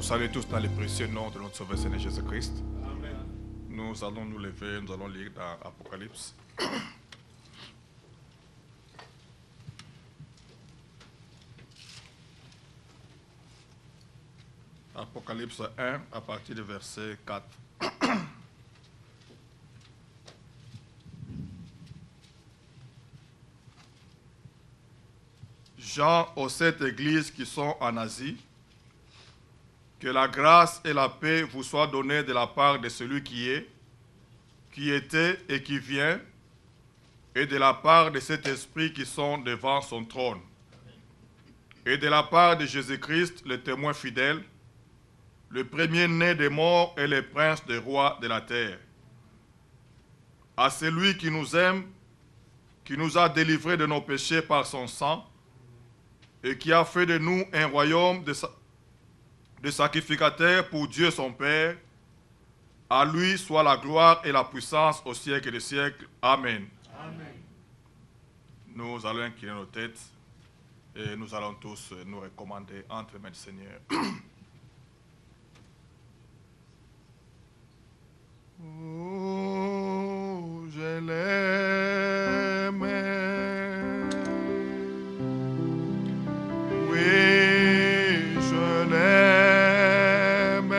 salue tous dans le précieux nom de notre Sauveur Seigneur Jésus-Christ. Nous allons nous lever, nous allons lire dans Apocalypse. Apocalypse 1 à partir du verset 4. Jean aux 7 églises qui sont en Asie, que la grâce et la paix vous soient données de la part de celui qui est, qui était et qui vient, et de la part de cet esprit qui sont devant son trône, et de la part de Jésus-Christ, le témoin fidèle, le premier-né des morts et le prince des rois de la terre. À celui qui nous aime, qui nous a délivrés de nos péchés par son sang, et qui a fait de nous un royaume de sacrificateurs pour Dieu son Père, à lui soit la gloire et la puissance au siècle des siècles. Amen. Amen. Nous allons incliner nos têtes et nous allons tous nous recommander entre les mains du Seigneur. Oh, je l'aime. Oui, je l'aime.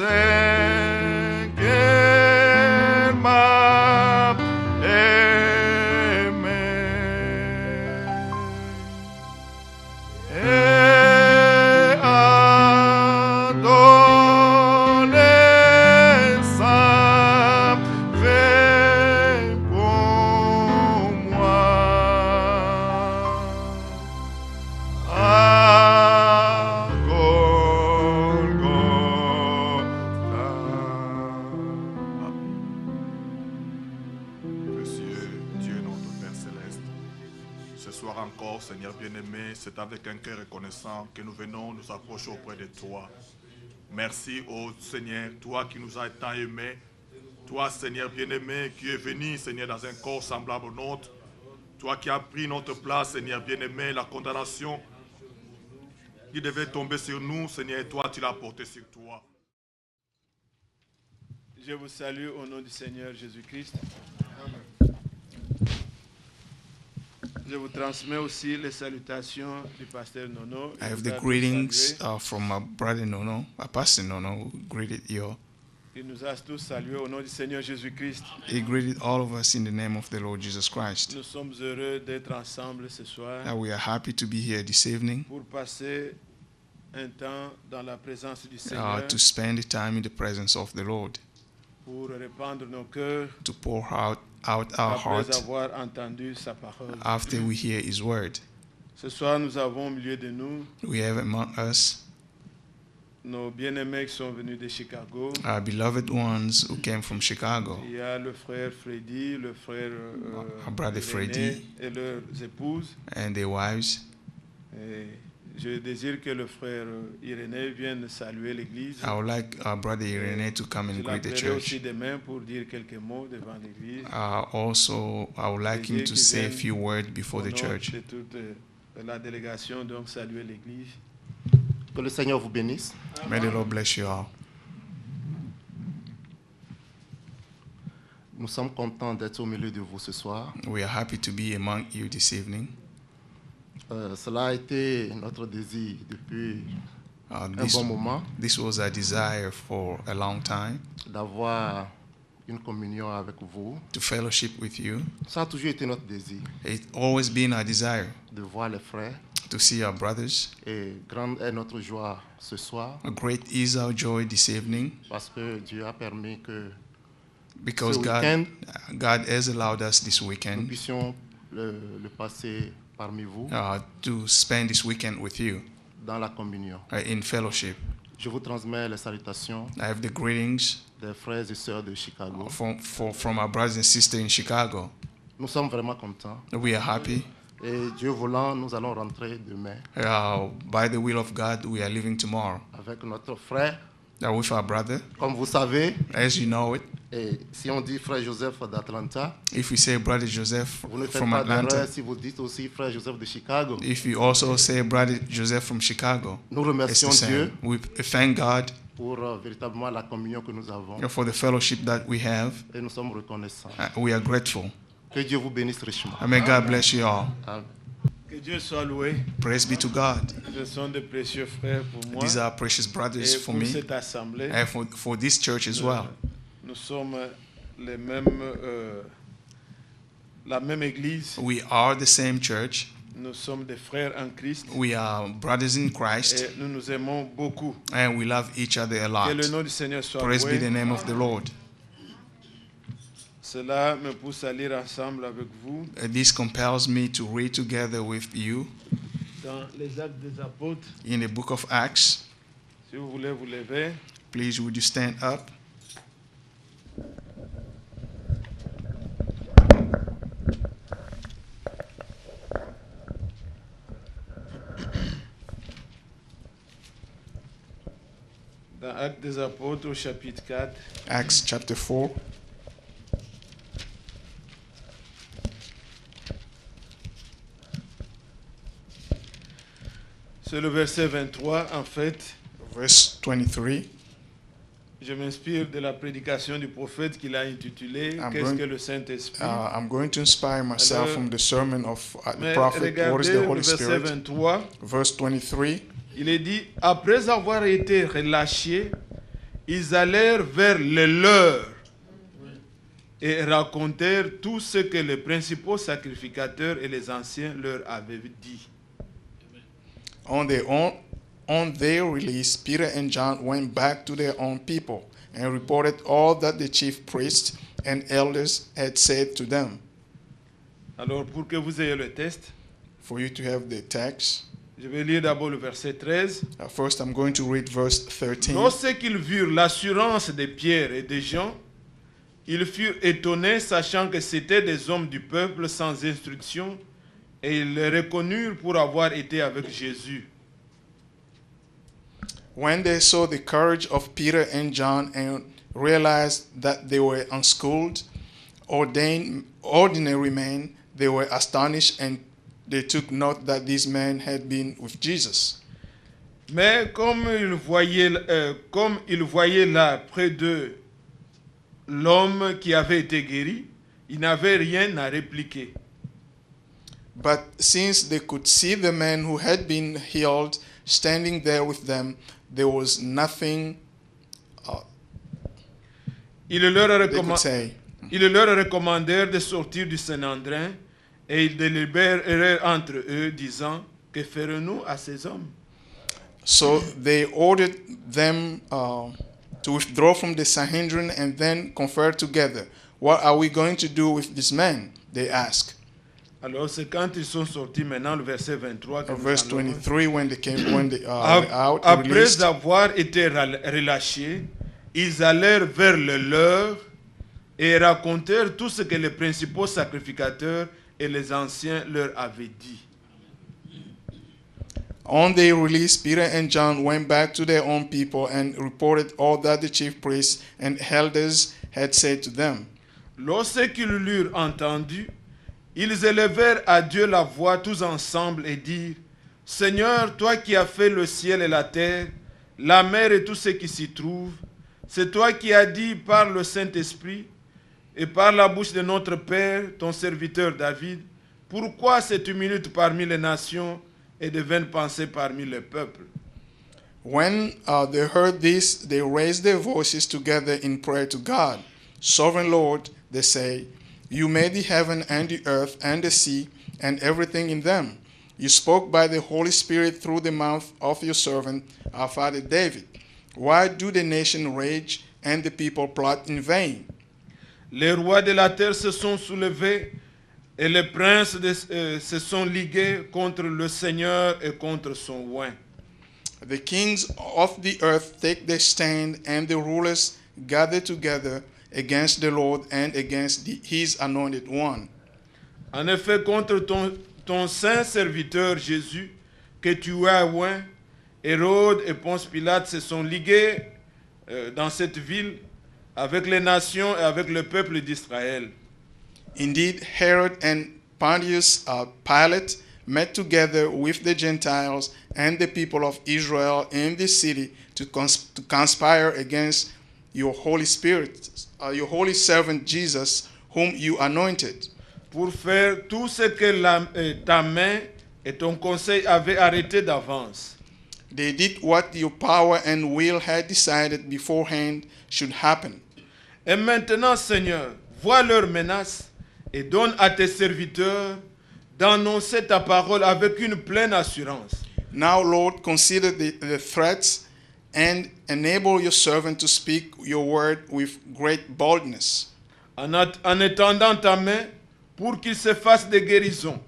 Assez qu'elle m'a aimé. Et a donné sa vie pour moi. À Golgotha. Précieux Dieu notre Père Céleste, ce soir encore, Seigneur bien-aimé, c'est avec un cœur reconnaissant que nous venons nous approcher auprès de toi. Merci, ô Seigneur, toi qui nous as tant aimés, toi, Seigneur bien-aimé, qui es venu, Seigneur, dans un corps semblable au nôtre, toi qui as pris notre place, Seigneur bien-aimé, la condamnation qui devait tomber sur nous, Seigneur, toi, tu l'as porté sur toi. Je vous salue au nom du Seigneur Jésus-Christ. Je vous transmets aussi les salutations du pasteur Nono. I have the greetings from my brother Nono, Pastor Nono, who greeted you. Il nous a tous salués au nom du Seigneur Jésus-Christ. He greeted all of us in the name of the Lord Jesus Christ. Nous sommes heureux d'être ensemble ce soir We are happy to be here this evening pour passer un temps dans la présence du Seigneur, to spend the time in the presence of the Lord, pour répandre nos cœurs to pour out our après heart avoir entendu sa parole. after we hear His word. Ce soir, nous avons au milieu de nous We have among us nos bien-aimés qui sont venus de Chicago. our beloved ones who came from Chicago, Il y a le frère Freddy, le frère our brother René Freddy et leurs épouses. and their wives. Et je désire que le frère Irénée vienne saluer l'église. I would like our brother Irene to come Je and greet the l'appellerai aussi church. demain pour dire quelques mots devant l'église. Also, I would like him to say a few words before the Au nom church. de toute la délégation, donc saluer l'église. Que le Seigneur vous bénisse. May the Lord bless you all. Nous sommes contents d'être au milieu de vous ce soir. We are happy to be among you this evening. Cela a été notre désir depuis un This, bon moment this was a desire for a long time, d'avoir une communion avec vous. to fellowship with you. Ça a toujours été notre désir It's always been our desire de voir les frères. to see our brothers. Et grande est notre joie ce soir Great is our joy this evening parce que Dieu a permis que because Ce weekend, God has allowed us this nous weekend puissions le passer parmi vous to spend this weekend with you dans la communion. in fellowship. Je vous transmets les salutations I have the greetings des frères et sœurs de Chicago. from our brothers and sisters in Chicago. Nous sommes vraiment contents. We are happy. Et Dieu voulant, nous allons rentrer demain By the will of God, we are leaving tomorrow avec notre frère with our brother. Comme vous savez, As you know it, et si on dit frère Joseph d'Atlanta, if we say brother Joseph vous ne faites from pas d'erreur Atlanta, si vous dites aussi frère Joseph de Chicago. if you also say brother Joseph from Chicago, Nous it's remercions the Dieu same. We thank God pour véritablement la communion que nous avons for the fellowship that we have. et nous sommes reconnaissants. We are grateful. Que Dieu vous bénisse richement. And may God bless you all. Amen. Que Dieu soit loué. Praise be to God. Ce sont de précieux frères pour moi These are precious brothers et for pour me cette assemblée. and for this church as well. Nous sommes les mêmes, la même église. We are the same church. Nous sommes des frères en Christ. We are brothers in Christ, Et nous nous aimons beaucoup. and we love each other a Que lot. le nom du Seigneur soit Praise be the loué. name of the Lord. Cela me pousse à lire ensemble avec vous This compels me to read together with you dans les Actes des Apôtres. in the book of Acts. Si vous voulez vous lever. Please, would you stand up? Dans Actes des Apôtres au chapitre 4, Acts chapter 4. c'est le verset 23 en fait. Verse 23. Je m'inspire de la prédication du prophète qu'il a intitulée I'm Qu'est-ce going- que le Saint-Esprit? I'm going to inspire myself Alors, from the sermon of the Mais prophet. What is regardez the le Holy verset Spirit? 23. Verse 23. Il est dit, après avoir été relâchés, ils allèrent vers les leurs et racontèrent tout ce que les principaux sacrificateurs et les anciens leur avaient dit. On their release, Peter and John went back to their own people and reported all that the chief priests and elders had said to them. Alors, pour que vous ayez le test, For you to have the text, je vais lire d'abord le verset 13. first I'm going to read verse 13. Lorsqu'ils virent l'assurance de Pierre et de Jean, ils furent étonnés, sachant que c'étaient des hommes du peuple sans instruction, et ils les reconnurent pour avoir été avec Jésus. When they saw the courage of Peter and John and realized that they were unschooled, ordinary men, they were astonished and they took note that these men had been with Jesus. Mais comme ils voyaient là près d'eux l'homme qui avait été guéri, ils n'avaient rien à répliquer. But since they could see the man who had been healed standing there with them, there was nothing Ils leur they could say. recommandèrent de sortir du Saint-Andrin et ils délibérèrent entre eux, disant, que ferons-nous à ces hommes? So they ordered them to withdraw from the Sanhedrin and then confer together. What are we going to do with this man? They asked. Alors c'est quand ils sont sortis maintenant, le verset 23. que nous Verse allons lire. 23, when they were out, Après released, avoir été relâchés, ils allèrent vers le leur et racontèrent tout ce que les principaux sacrificateurs et les anciens leur avaient dit. on their release, Peter and John went back to their own people and reported all that the chief priests and elders had said to them. Lorsqu'ils l'eurent entendu, ils élevèrent à Dieu la voix tous ensemble et dirent, Seigneur, toi qui as fait le ciel et la terre, la mer et tout ce qui s'y trouve, c'est toi qui as dit par le Saint-Esprit et par la bouche de notre Père, ton serviteur David, pourquoi cette tumulte parmi les nations et de vaines pensées parmi les peuples? When they heard this, they raised their voices together in prayer to God. Sovereign Lord, they say, you made the heaven and the earth and the sea and everything in them. You spoke by the Holy Spirit through the mouth of your servant, our father David. Why do the nation rage and the people plot in vain? Les rois de la terre se sont soulevés et les princes se sont ligués contre le Seigneur et contre son oint. The kings of the earth take their stand, and the rulers gather together against the Lord and against his anointed one. En effet, contre ton saint serviteur Jésus, que tu as oint, Hérode et Ponce Pilate se sont ligués dans cette ville avec les nations et avec le peuple d'Israël. Indeed, Herod and Pontius Pilate met together with the Gentiles and the people of Israel in this city to conspire against your Holy Spirit, your holy servant Jesus, whom you anointed, pour faire tout ce que ta main et ton conseil avaient arrêté d'avance. They did what your power and will had decided beforehand should happen. Et maintenant, Seigneur, vois leurs menaces et donne à tes serviteurs d'annoncer ta parole avec une pleine assurance. Now, Lord, consider the threats and enable your servant to speak your word with great boldness. En étendant ta main pour qu'il se fasse des guérisons,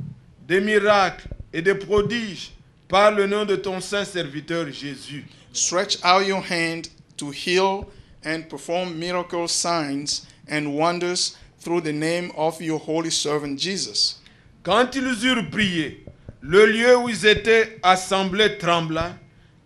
des miracles et des prodiges par le nom de ton saint serviteur Jésus. Stretch out your hand to heal and perform miracle signs and wonders through the name of your holy servant Jesus. Quand ils eurent prié, le lieu où ils étaient assemblés trembla.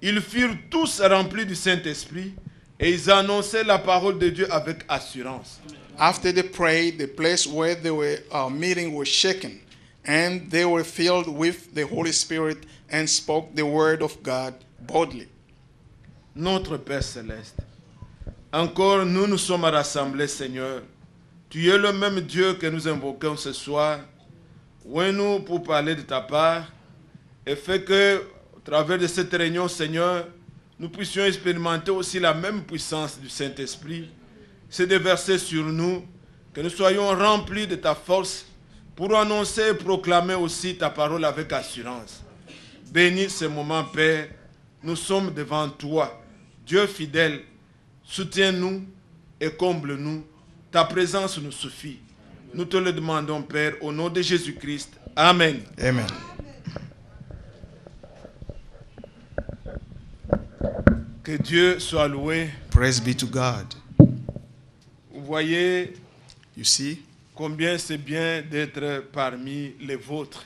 Ils furent tous remplis du Saint-Esprit et ils annonçaient la parole de Dieu avec assurance. After they prayed, the place where they were meeting was shaken, and they were filled with the Holy Spirit and spoke the word of God boldly. Notre Père Céleste, encore nous nous sommes rassemblés, Seigneur. Tu es le même Dieu que nous invoquons ce soir. Ouvre-nous pour parler de ta part et fais que, au travers de cette réunion, Seigneur, nous puissions expérimenter aussi la même puissance du Saint-Esprit. C'est déverser sur nous, que nous soyons remplis de ta force pour annoncer et proclamer aussi ta parole avec assurance. Bénis ce moment, Père. Nous sommes devant toi. Dieu fidèle, soutiens-nous et comble-nous. Ta présence nous suffit. Nous te le demandons, Père, au nom de Jésus-Christ. Amen. Amen. Que Dieu soit loué. Praise be to God. Vous voyez You see combien c'est bien d'être parmi les vôtres.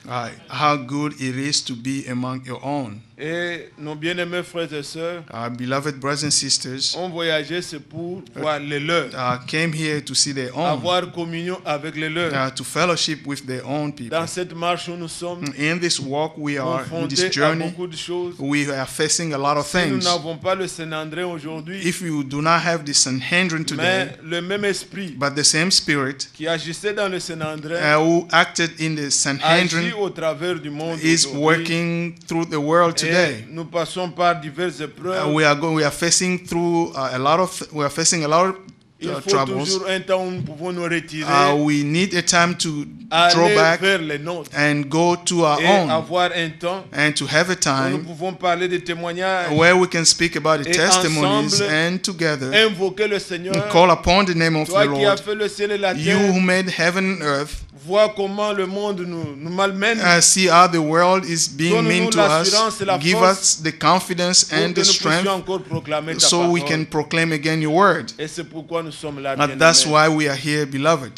how good it is to be among your own. Et nos bien-aimés frères et sœurs Our beloved brothers and sisters ont voyagé, c'est pour voir les leurs, came here to see their own, avoir communion avec les leurs. to fellowship with their own people. Dans cette marche où nous sommes, In this walk we are, in this confrontés à journey, beaucoup de choses. we are facing a lot of Si nous things. n'avons pas le Saint-André aujourd'hui, If you do not have the Sanhedrin today, mais le même esprit but the same spirit qui agissait dans le Saint-André who acted in the agit Sanhedrin au travers du monde is aujourd'hui. working through the world Et today. nous passons par diverses épreuves. We are facing through a lot of Il faut troubles. toujours un temps où nous pouvons nous retirer, We need a time to aller draw back vers les nôtres and go to our et own, avoir un temps and to have a où nous time pouvons parler des témoignages, where we can speak about the et testimonies ensemble and together invoquer le Seigneur. call upon the name of the Toi qui as Lord. fait le ciel et la You terre, who made heaven and earth, vois comment le monde nous malmène. see how the world is being Donne-nous mean to l'assurance us. et la Give force us the confidence pour and que the nous puissions strength encore proclamer ta so we parole. can proclaim again your word. Et c'est pourquoi nous sommes là, And that's bien-aimés. why we are here, beloved.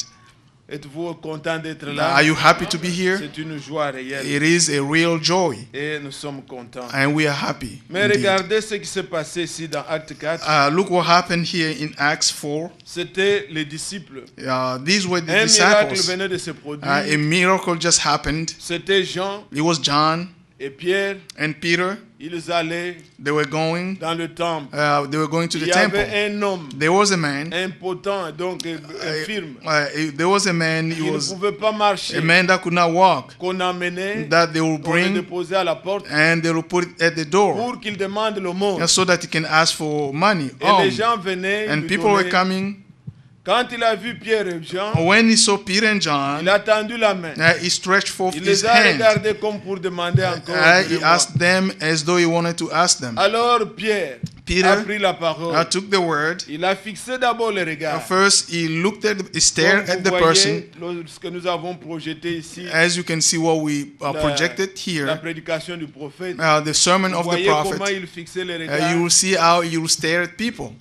Êtes-vous content d'être là? Are you happy to be here? C'est une joie réelle. It is a real joy, Et nous sommes contents. and we are happy. Mais indeed. regardez ce qui s'est passé ici dans Acte 4. Look what happened here in Acts 4. C'était les disciples. These were the Un miracle disciples. venait de se produire. A miracle just happened. C'était Jean It was John et Pierre. and Peter. Ils allaient They were going. dans le temple. They were going to Il the y temple. avait un homme There was a man. impotent, donc infirme, There was a man. He qui ne was pouvait pas marcher, a man that could not walk. qu'on emmenait, That they will qu'on le bring déposait à la porte and they will put it at the door, pour qu'il demande le mot. so that he can ask for money. Et les gens venaient And lui people were donner. coming. Quand il a vu Pierre et Jean, When he saw Peter and il John, a tendu la main. he stretched forth Il his les a hand. regardés comme pour demander encore. He donnez-moi. asked them as though he wanted to ask them. Alors Pierre Peter a pris la parole. took the word. Il a fixé d'abord le regard. First, he looked at, he stared Comme at the vous person. voyez, lorsque nous avons projeté ici As you can see, what we projected la here, prédication du prophète, the sermon vous of the voyez comment prophet. il fixait le You regard. will see how you will stare at people.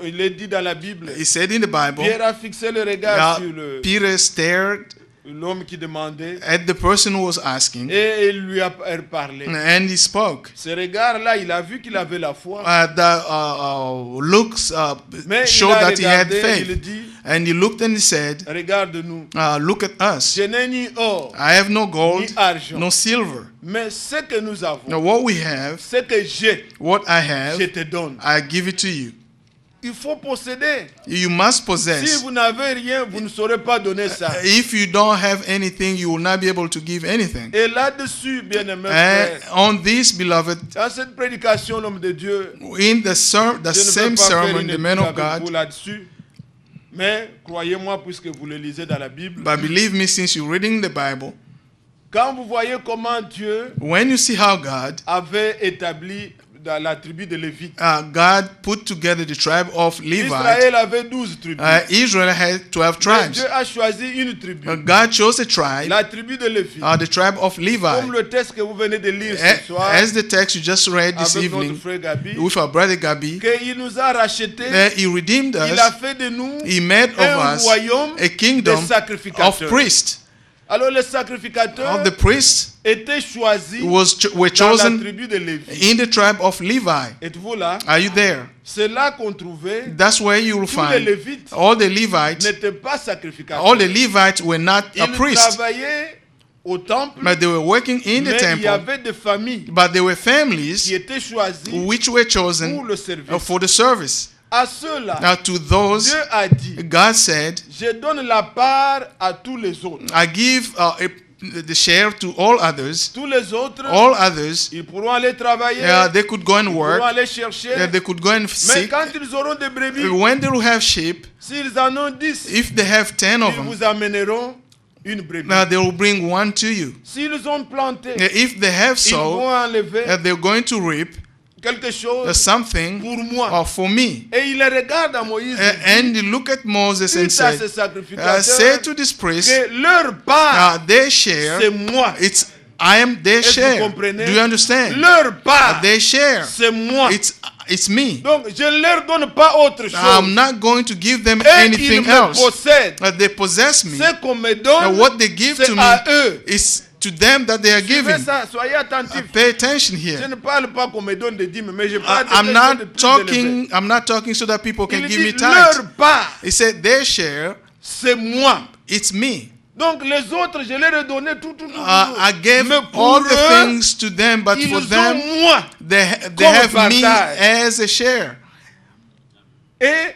Il est dit dans la Bible. He said in the Bible, Pierre a fixé le regard sur le Peter stared l'homme qui demandait, at the person who was asking, et il lui a parlé. and he spoke. Ce regard-là, il a vu qu'il avait la foi. The looks Mais il showed a that he had regardé, il faith. dit, And he looked and he said, regarde-nous. look at us. Je n'ai ni or, I have no gold, ni argent. no silver. Mais ce que nous avons, Now, what we have, ce que j'ai, what I je have, te donne. I give it to you. Il faut posséder. You must Si possess. vous n'avez rien, vous ne saurez pas donner ça. If you don't have anything, you will not be able to give anything. Et là-dessus, bien-aimés And frères, on this, beloved, dans cette prédication, l'homme de Dieu, in the je ne same veux pas faire sermon, une the étude man of avec vous God, là-dessus. Mais croyez-moi, puisque vous le lisez dans la Bible, but believe me, since you're reading the Bible, quand vous voyez comment Dieu when you see how God, avait établi dans la tribu de Lévite, God put together the tribe of Levi, Israël avait 12 tribus. Israel had 12 Mais tribes. Dieu a choisi une tribu, God chose a tribe, la tribu de Lévite. the tribe of Comme Levi. le texte que vous venez de lire ce soir As the text you just read this avec notre evening frère Gabi, with our brother Gabi, qu'il nous a rachetés, he redeemed il a us. fait de nous He made of un us royaume a kingdom de of sacrificateurs. priests. Alors les sacrificateurs Of the priests étaient choisis were dans la chosen tribu de Lévi. in the tribe of Levi. Êtes-vous là? Are you there? C'est là qu'on trouvait That's where you will tous les find Lévites all the Levites. n'étaient pas sacrificateurs. All the Levites were not a Ils priest, travaillaient au temple, but they were working in the mais il y temple. avait des familles But they were qui families étaient choisies which were pour chosen le service. for the service. À ceux-là, Now to those, Dieu a dit, God said, je donne la part à tous les autres. I give the share to all others. Tous les autres, All others, ils pourront aller travailler, they could go and ils pourront work. aller chercher. They could go and Mais seek. quand ils auront des brebis, When they will have sheep, s'ils en ont 10, if they have 10 of ils them, vous amèneront une brebis. they will bring one to you. S'ils ont planté, If they have ils vont sown, enlever they're going to reap quelque chose something pour moi. for me. Et il regarde à Moïse And he looked at Moses and dit à ces said, sacrificateurs say to this priest, que leur part, their share, c'est moi. I am their Est-ce que vous share. comprenez? Do you understand? Leur part, Their share, c'est moi. it's me. Donc, je ne leur donne pas autre chose. I'm not going to give them Et ils anything me else. possèdent. They possess me. Ce qu'on me donne, What they give c'est to me à eux. is to them that they are Suivez giving. ça, soyez attentifs. Pay attention Je here. ne parle pas qu'on me donne des dîmes, mais je parle de I'm quelque chose de not plus élevé. talking. I'm not talking so that people can Il give me dit tithes. leur part, He said their share, c'est moi. it's me. Donc les autres, je leur ai donné tout. I gave Mais all pour the eux, things to them, but ils for ont them, moi. they comme have me partage. as a share. Et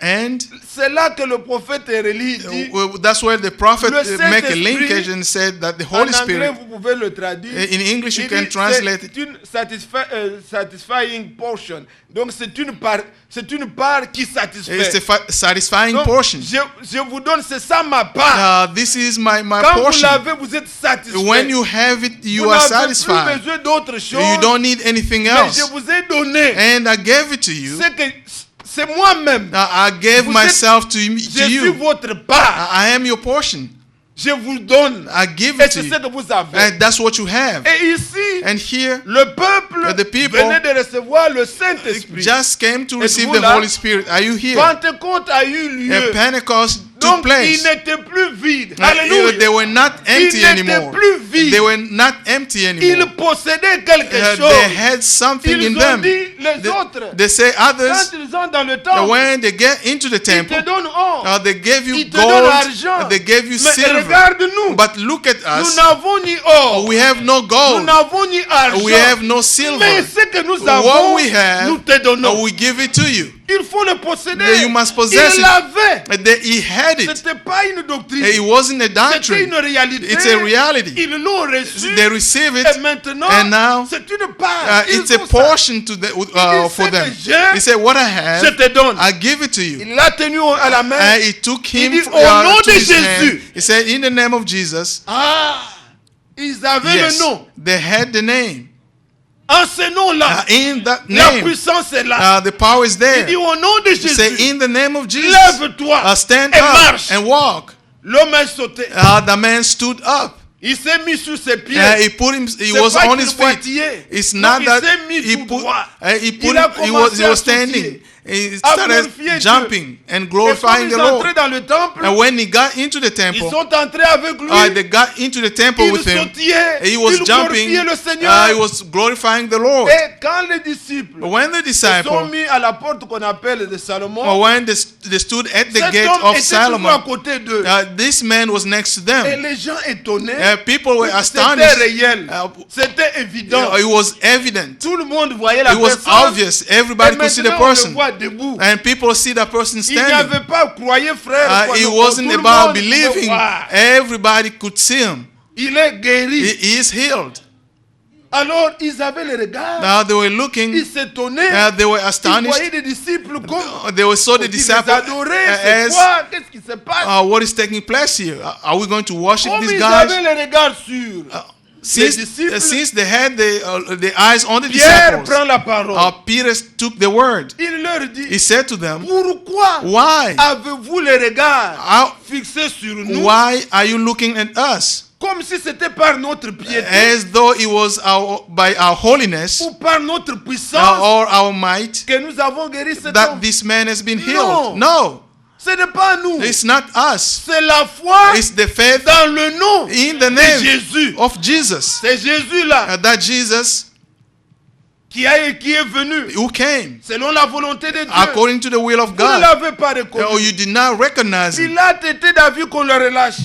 And c'est là que le prophète Élie dit, that's where the prophet Le make a Saint-Esprit, linkage and said that the en Holy anglais Spirit, vous pouvez le traduire, in English you il can dit, translate it. c'est une satisfying portion. Donc c'est une part qui It's satisfait. a satisfying Donc, portion. je vous donne, c'est ça ma part. This is my Quand vous portion. l'avez, vous êtes satisfait. When you have it, you vous are n'avez plus satisfied. besoin d'autre chose. You don't need anything Mais else. je vous ai donné And I gave it to you. c'est moi-même. I gave Vous myself to Je suis you. votre part. I am your portion. Je vous donne. I give Et it to c'est you. ce que vous avez. And that's what you have. Et ici, And here, le peuple the people venait de recevoir le Saint-Esprit. just came to receive Êtes-vous the là? Holy Spirit. Are you here? Pentecôte a eu lieu. Pentecost took Donc, place. il n'était plus vide. They Alléluia. were not empty Il n'était anymore. plus vide. They were not empty Il anymore. possédait quelque They chose. had something in Ils ont them. dit, les autres, They say quand others, ils sont dans le that temple, when they get into the ils te temple, donnent or. they gave you Ils te donnent gold, argent. they gave you Mais silver. regarde-nous. But look at Nous us. n'avons ni or. We have no Nous gold. n'avons ni argent. We have no Mais silver. ce que nous What avons, we have, nous te donnons. we give it to you. Il faut le posséder. You must possess Il it. l'avait. He had Ce it. n'était pas une doctrine. It wasn't a C'était doctrine. une réalité. It's a reality. Ils l'ont reçu. They receive it, Et maintenant, and now c'est une part. Ils it's a ont ça. portion to the, for ce them. que j'ai, He said, "What I Je have, te donne. I give it to you." Il l'a tenu à la main. And he took him dit, to "Au nom de his Jésus." hand. He said, "In the name of Jesus." Ils avaient Yes, le nom. they had the name. En ce nom-là, In that la name, puissance est là. the power is Il there. dit au nom de He said, Jésus, "In the name of Jesus, lève-toi stand et up marche. and walk." L'homme a sauté. The man stood up. Il s'est mis sur ses pieds. He C'est was pas on qu'il his feet. boitillait. It's Non, not il that s'est mis he tout put, droit. he was standing. He à started glorifier jumping and Et quand glorifying ils the sont Lord. entrés dans le temple, And when he got into the ils temple, sont entrés avec lui. they got into the temple Ils with him. sautillaient. He was Ils jumping. glorifiaient le Seigneur. He was glorifying the Lord. Et quand les disciples When the se sont disciple, mis à la porte qu'on appelle de Salomon, when they stood at the cet gate homme of était toujours à Solomon, côté d'eux. this man was next to Et them. les gens étonnés. People were C'était astonished. réel. C'était évident. It was evident. Tout le monde voyait la It was personne. obvious. Et Everybody could see the maintenant, on le person. voit debout. And people see that person Il n'y standing. avait pas, croyez frère, It tout wasn't le about monde pouvait believing. voir. Everybody could see him. Il est guéri. He is healed. Alors, ils avaient le regard. Now they were Ils looking. s'étonnaient. They were Ils astonished. voyaient des disciples comme... They saw the Ils les disciples adoraient. C'est as quoi? Qu'est-ce qui se passe? what is taking place here? Are we going to worship Comme these ils guys? avaient le regard sur... disciples. Since they had the eyes on the Pierre disciples, prend la parole. Peter took the word. Il leur dit, He said to them, pourquoi "Why? avez-vous le regard How- fixé sur nous Why are you looking at us comme si c'était par notre piété as though it was by our holiness ou par notre puissance or our might que nous avons guéri cet that homme? this man has been No. healed? No, Ce n'est pas nous. it's not us. C'est la foi It's the faith dans le nom in the de name Jésus. of Jesus. C'est Jésus-là That Jesus qui est venu who came selon la volonté de Dieu. according to the will of Vous ne God. l'avez pas reconnu. Oh, you did not recognize him. Pilate était d'avis qu'on le relâche.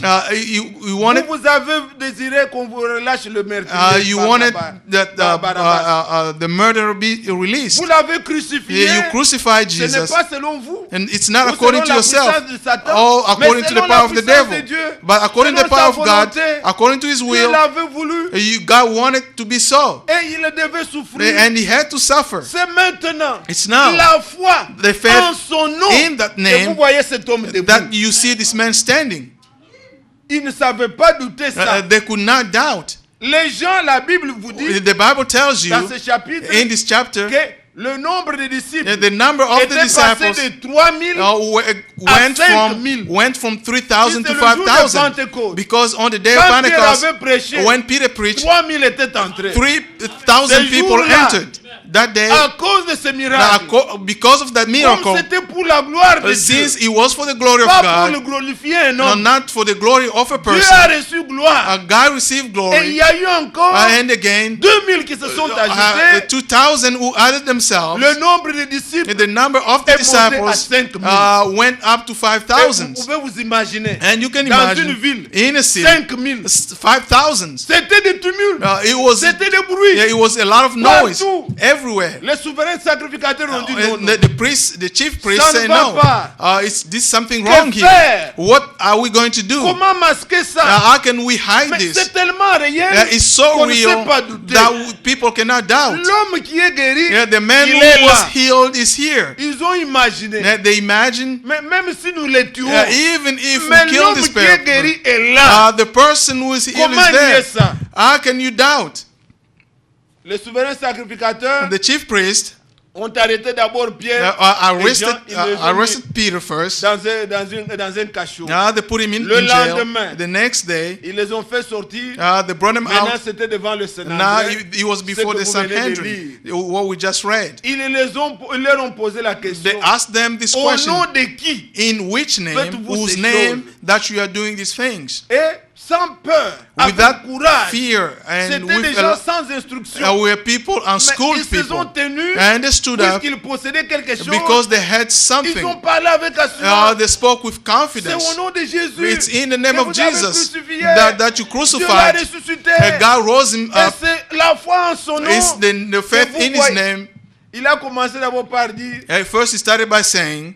You wanted Vous avez désiré qu'on vous relâche le meurtrier. you wanted Barnabas. that the murderer be released. Vous l'avez crucifié. You crucified Ce n'est Jesus, pas selon vous. and it's not Ou according selon to la yourself, puissance de Satan, or according mais to the selon power la of the puissance devil, de Dieu, but according to selon the power sa of God, volonté. according to His Dieu will. l'avait voulu God wanted to be so, et il devait souffrir. and He had to suffer. C'est maintenant It's now la foi the faith en son nom in that que name vous voyez cet homme debout. that you see this man standing. Il ne savait pas douter ça. They could not doubt. Les gens, la Bible vous dit The Bible tells you dans ce chapitre in this chapter que le nombre de disciples the number of the était passé disciples de 3000 went from 3,000 to C'est le jour de 5,000 Pentecôte. because on the day of Quand Pierre Pentecost, avait prêché, when Peter preached, 3000 étaient entrés. 3,000 Ce people jour-là, entered that day. À cause de ce miracle, Because of that miracle, comme c'était pour la gloire de Dieu, since it was for the glory of pas pour le God, glorifier un no, homme, not for the glory of a Dieu person, a reçu gloire. God received Et il glory. y a eu encore And again, 2000 qui se sont ajoutés. 2,000 who added themselves. Le nombre de disciples The number of the est monté à disciples 5000. went up to Et 5,000. vous pouvez vous imaginer, And you can dans imagine une ville, in a city, 5000. 5,000. C'était des tumultes. C'était des bruits. It was a lot of noise Partout. everywhere. Les souverains sacrificateurs ont dit non, non. The chief priest Ça ne said va no. pas. This something Que wrong here. faire? What are we going to do? Comment masquer ça? How can we hide Mais this? c'est tellement réel It's so qu'on ne real sait pas douter. that people cannot doubt. L'homme qui est guéri, The man il who est was là. healed is here. Ils ont imaginé. They imagine, Mais même si nous les tuons, even if mais we kill l'homme this qui est guéri person, est là. the person who is healed Comment is nier there. ça? How can you doubt? Les souverains sacrificateurs The chief priest ont arrêté d'abord Pierre arrested, et Jean, ils les ont arrested mis Peter first. dans un cachot. They put him Le in jail. lendemain, The next day, Ils les ont fait sortir. they brought him Maintenant, out. c'était devant le Now Sanhédrin. he was before que the vous venez de Sanhedrin, what we just read. Ils leur ont posé la question. They asked them this Au question: nom de qui? in which name, Faites-vous whose ces name choses? that you are doing these things? Et sans peur, avec Without courage. fear and C'était des with gens sans instruction. were people, Mais unschooled ils se sont people, tenus and they stood up puisqu'ils possédaient quelque chose. because they had Ils ont something. parlé avec assurance. They spoke with C'est confidence. au nom de Jésus. It's in the name que of vous avez Jesus crucifié. that you Dieu l'a crucified. ressuscité. God rose him Et up. c'est la foi en son nom. It's the faith que vous in his voyez. name. Il a commencé d'abord par dire, First, he started by saying,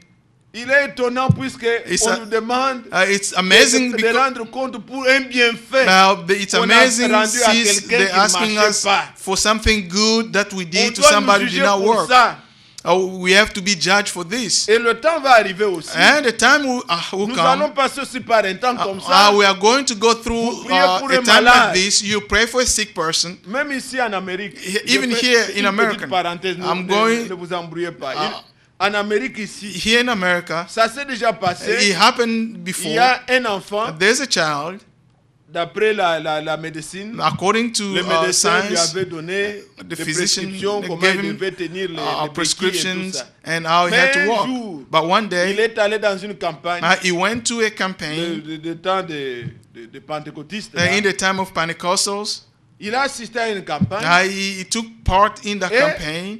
il est étonnant puisque on nous demande it's amazing de because rendre compte pour un bienfait. it's qu'on a amazing rendu à since quelqu'un they're qui asking marchait us pas. for something good that we On did to doit somebody nous who juger did not pour work. ça. We have to be judged for this. Et le temps va arriver aussi. And the time will Nous allons come. passer aussi par un temps comme ça. We are going to go through Vous priez pour a un time malade. like this. You pray for a sick person. Même ici en Amérique. Even je fais here in une America, petite parenthèse, I'm ne going- vous embrouillez pas. En Amérique ici, Here in America, ça s'est déjà it passé. happened Il before. y a un enfant, There's a child. d'après la médecine, According to le médecin lui science, avait donné the des physician prescriptions, comment gave il him devait tenir les béquilles et tout prescriptions ça. and how he Mais had to un walk. jour, But one il day, est allé dans une campagne he went to a campaign de temps de pentecôtistes. là. in the time of Pentecostals. Il a assisté à une campagne. He took part in the Et campaign.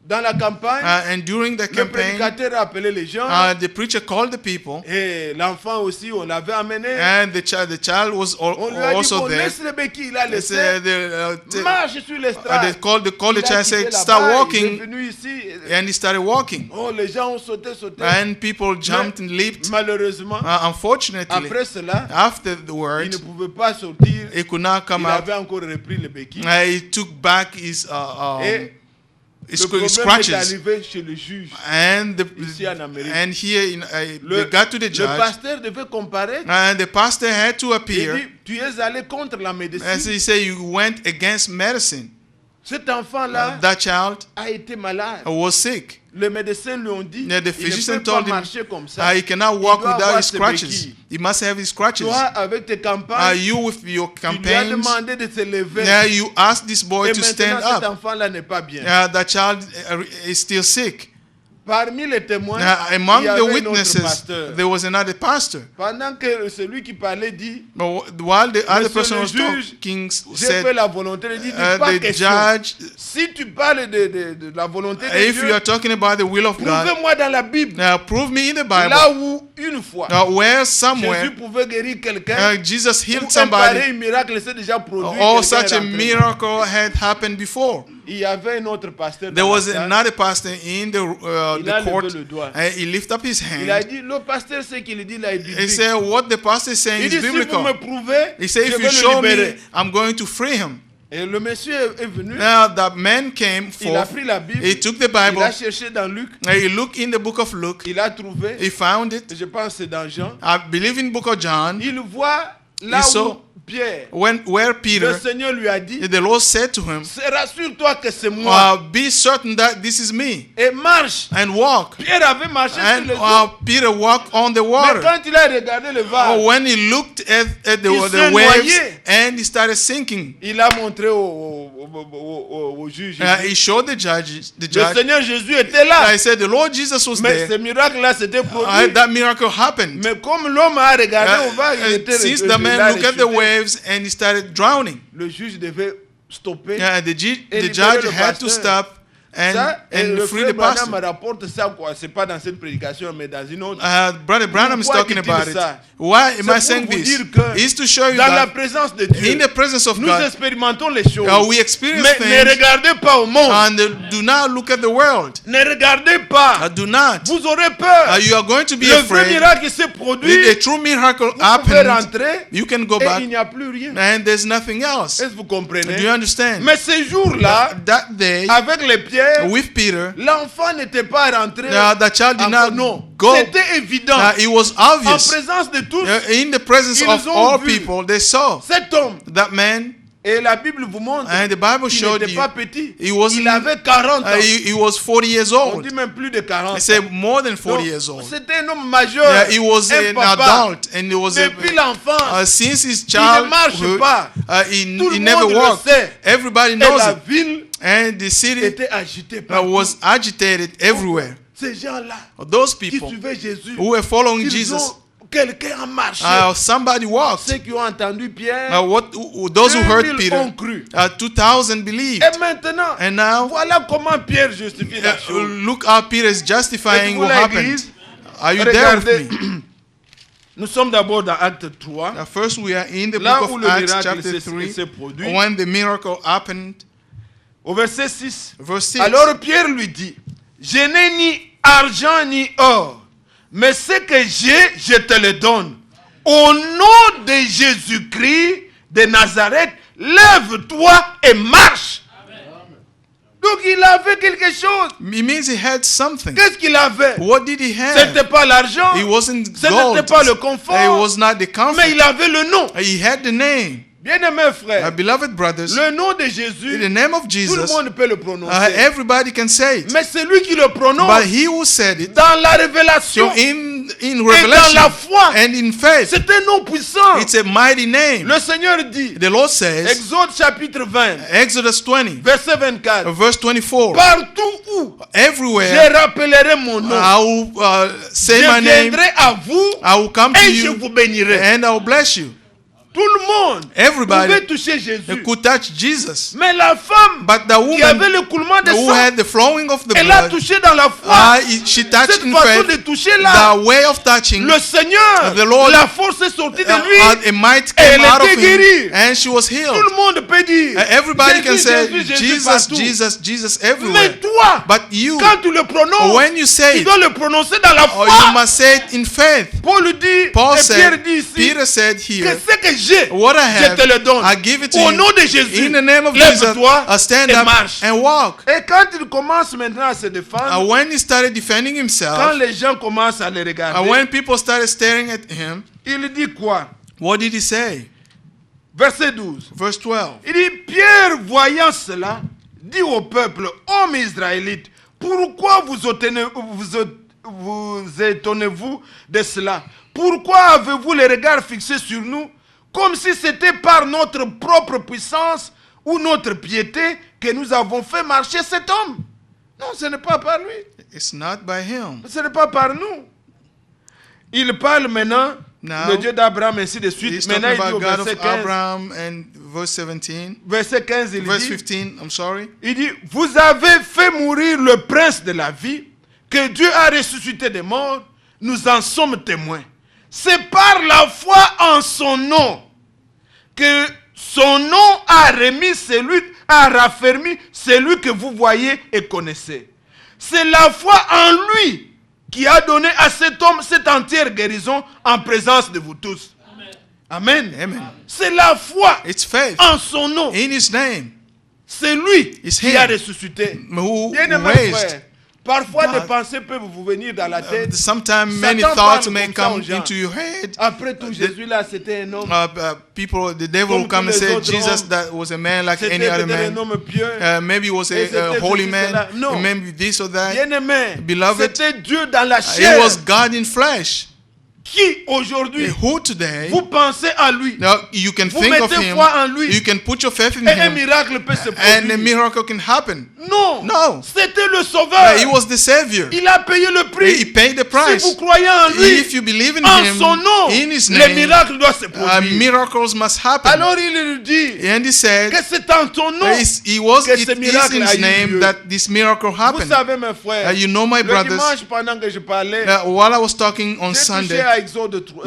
Dans la campagne, And during the le campaign, prédicateur a appelé les gens. the preacher called the people. Et l'enfant aussi, on l'avait amené. And the child was On lui a dit also qu'on there. laisse les béquilles, il a They laissé. said, Marche sur l'estrade. they called the Il a child, quitté said, là-bas, start il est walking. venu ici. And he started walking. Oh, les gens ont sauté. And people jumped and leaped. Malheureusement, Unfortunately, après cela, after the il word, ne pouvait pas sortir. he could not come Il out. avait encore repris les béquilles. He took back his Et his le problème est scratches. arrivé chez le juge. And Ici en Amérique. and here Le, they got to the le judge. pasteur devait comparaître. And the pastor had to Il appear. dit, tu es allé contre la médecine. As he said, you went against medicine. Cet enfant-là That child a été malade. was sick. Les médecins lui ont dit, Yeah, the il ne physician peut pas told him marcher comme ça. he cannot walk doit without avoir his ses scratches. béquilles. He must have his scratches. Toi, avec tes campagnes, You with your tu lui as campaigns, demandé de se lever. you asked this boy Et to maintenant, stand cet up. enfant-là n'est pas bien. That child is still sick. Parmi les témoins, Among il y avait the un autre witnesses, pasteur. there was another pastor. Pendant que celui qui parlait dit, But while the other Monsieur person le was juge, talking, j'ai fait said, la volonté de Dieu. Pas the question. judge, Si tu parles de la volonté de if you Dieu, are talking about the will of God, prouvez-moi dans la Bible, prove me in the Bible là où une fois, where Jésus somewhere pouvait guérir quelqu'un, Jesus ou healed un somebody, pareil miracle s'est déjà produit. or quelqu'un such est a rentré. miracle had happened before. Il y avait un autre pasteur There dans was la salle. another pastor in Il a the court. levé le doigt. He lifted up his Il a hand. dit, le pasteur, ce qu'il dit là est He biblique. said, what the pastor is saying Il is dit, si vous biblical. me prouvez, He said, je if vais you le show me, libérer. I'm going to free him. Et le monsieur est venu, Now that man came il a forth. pris la Bible, He took the il a Bible. cherché dans Luc, He looked in the book of Luke. il a trouvé, He found it. je pense que c'est dans Jean, I believe in book of John. il voit là Il saw- où Pierre, Where le Peter, Seigneur lui a dit, the Lord said to him, rassure-toi que c'est moi, be certain that this is me, et marche. and walk. Pierre avait marché sur And les eaux, Peter walked on the mais water. quand il a regardé le vase, When he looked at the Il s'est waves, noyé. and he started sinking, il a montré au juge. he showed the judge. Le Seigneur Jésus était là, I said the Lord Jesus was mais ce there. miracle-là s'était produit. That miracle happened. Mais comme l'homme a regardé au vase, il était Since il the a man looked at the rechuté. waves and he started drowning, Le juge devait stopper. the Et judge libérer le had to pasteur. stop Ça, et and le free frère the Branham pastor. rapporte ça, quoi. C'est pas dans cette prédication, mais dans une autre. Brother Branham is Pourquoi talking dit-il about it. ça? Why am I C'est saying pour vous this? dire que It's to show you dans la that présence de Dieu, in the presence of nous God, expérimentons les choses. we experience Mais ne things, regardez pas au monde. and do not look at the world. Ne regardez pas. Do not. Vous aurez peur. You are going to be Le vrai afraid. miracle s'est produit. A true miracle Vous pouvez happened. rentrer You can go et back, il n'y a plus rien. and there's nothing else. Est-ce que vous comprenez? Do you understand? Mais ce jour-là, That day, avec les pierres, with Peter, l'enfant n'était pas rentré. the child did Encore not non. go. C'était évident. It was En obvious. présence de tous, In the presence Ils of ont all vu. people, they saw cet homme, that man, et la Bible vous montre and the Bible qu'il showed n'était you pas petit. he wasn't- Il avait 40 ans. he was 40 years On old. dit même plus de 40 He ans. said more than 40 Donc, years old. C'était un homme majeur. He was un an papa. adult, and he was Depuis l'enfance, since his il ne marche childhood, pas. he Tout le never monde le walked. sait. Everybody Et knows la it. ville And the city était agitée par was agitated everywhere. ces gens-là Those qui people suivaient Jésus. who were following Ils Jesus, ont quelqu'un a marché. somebody walked. Ceux qui ont entendu Pierre, Those who heard 2000 Peter, ont cru. 2,000 believed. Et maintenant, And now, voilà comment Pierre justifie la chose. look how Peter is justifying Êtes-vous what là, happened. Église? Are you there Regardez, with me? nous sommes d'abord dans Acte 3, First, we are in the là book où of le Acts, miracle chapter s'est 3, produit. when the miracle happened. Au verset 6. Verse 6. Alors Pierre lui dit, je n'ai ni argent ni or, mais ce que j'ai, je te le donne. Au nom de Jésus-Christ de Nazareth, lève-toi et marche. Donc il avait quelque chose. It means he had something. Qu'est-ce qu'il avait? What did he Ce have? n'était pas l'argent, It wasn't ce gold. n'était pas le confort, It was not the mais comfort. il avait le nom. He had the name. Bien-aimés My frères, beloved brothers, le nom de in Jésus, the name of tout le Jesus, monde peut le prononcer. everybody can say it. Mais celui qui le prononce, But he who said it, dans la révélation, so in in Et dans Revelation la foi, and in faith. c'est un nom puissant. It's a mighty name. Le Seigneur dit, The Lord says, Exode chapitre 20, Exodus 20, verset 24, verse 24, partout où je everywhere rappellerai mon nom, I will say je my name, viendrai à vous I will come to et je you vous bénirai. and I will bless you. Tout le monde Everybody pouvait toucher Jésus. could touch Jesus. Mais la femme But the qui avait woman le coulement de who sang, had the flowing of the elle a blood, touché dans la foi. she touched Cette in façon de faith. toucher là, The way of touching, le Seigneur, the Lord, la force est sortie de lui. a might Elle came out of était guérie. him and she was Tout healed. le monde peut dire, Everybody can Jésus, say, Jésus, Jésus Jesus, partout. Jesus, Jesus Mais everywhere. toi, But you, quand tu le prononces, when you say tu it, dois le prononcer dans la or foi. you must say it in faith. Paul dit, Paul et Pierre said, dit ici, Peter said que here, ce que j'ai, what I je have, te le donne. I give it to Au you. nom de Jésus, In the name of Jesus, lève-toi stand et up marche. and walk. Et quand il commence maintenant à se défendre, When he started defending quand himself, les gens commencent à le regarder, when people started staring at him, il dit quoi? what did he say? Verset 12. Verse 12. Il dit, Pierre, voyant cela, dit au peuple, hommes israélites, pourquoi vous étonnez-vous de cela? Pourquoi avez-vous les regards fixés sur nous, comme si c'était par notre propre puissance ou notre piété que nous avons fait marcher cet homme? Non, ce n'est pas par lui. It's not by him. Ce n'est pas par nous. Il parle maintenant, Now, le Dieu d'Abraham, ainsi de He's suite. talking Maintenant, il dit about au God verset of 15. Abraham and verse 17. Verset 15, il Verse dit, 15, I'm sorry. il dit, vous avez fait mourir le prince de la vie, que Dieu a ressuscité des morts, nous en sommes témoins. C'est par la foi en son nom que son nom a raffermi celui que vous voyez et connaissez. C'est la foi en lui qui a donné à cet homme cette entière guérison en présence de vous tous. Amen. Amen. C'est la foi It's faith en son nom. in his name. C'est lui It's qui him a ressuscité. who Bien-aimés raised. frères, parfois des God. pensées peuvent vous venir dans la tête. Sometimes many Satan thoughts parle may comme ça aux come gens. into your head. Après tout, Jésus là, c'était un homme. People, the devil Comme will come and tous les say autres Jesus hommes. that was a man like any C'était other peut-être un man. homme pieux. Maybe he was Et c'était a holy ceci, man. cela. Non. Maybe this or that. Bien-aimé, Beloved, c'était Dieu dans la It chair was God in flesh. qui aujourd'hui Who today, vous pensez à lui. now you can Vous think of mettez him, foi en lui. you can put your faith in Et un him, miracle peut se and a produire. miracle can happen. Non, No. c'était le sauveur. He was the Savior. Il a payé le He prix. paid the Si price. vous croyez en lui, If you believe in en him, son nom, in his les name, miracles doivent se produire. miracles must happen. Alors il lui dit And he said, que c'est en ton nom. it was que it ce is miracle in a his eu name lieu. that this miracle Vous happened. savez mes frères, You know, my le brothers, dimanche pendant que je parlais, while I was talking on j'ai touché Sunday, à Exode 3.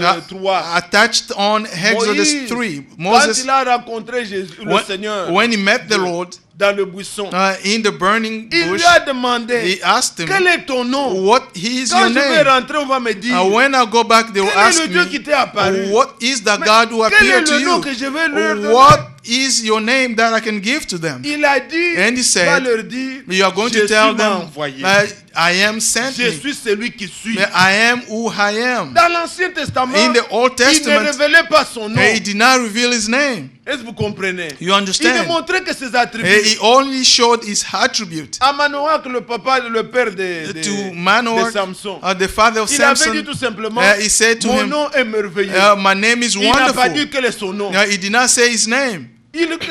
I touched on Exodus Moïse, 3. quand Moses, il a rencontré Jésus, le Seigneur when he met the Lord dans le buisson, in the burning il bush, lui a demandé, he asked him, quel est ton nom? what is Quand your je vais name? rentrer, on va me dire, When I go back, they will quel est ask le Dieu qui me, t'est apparu? what is the Mais God who quel est appeared to le nom you? que je vais leur donner? What is your name that I can give to them? Il a dit, And he said, va leur dire, You are going Jésus to tell m'a them, envoyé. I am sent Je me. suis celui qui suis. I am who I am. Dans l'Ancien Testament, In the Old il ne Testament, révélait pas son nom. he did not reveal his name. Est-ce que vous comprenez? You understand? Il démontrait que ses attributs. He only showed his attribute. À Manoach, le père de To Manoah, Samson, the father of il avait dit Samson, tout simplement, he said to mon him, nom est merveilleux. my name is Il n'a pas wonderful. dit quel est son nom. He did not say his name.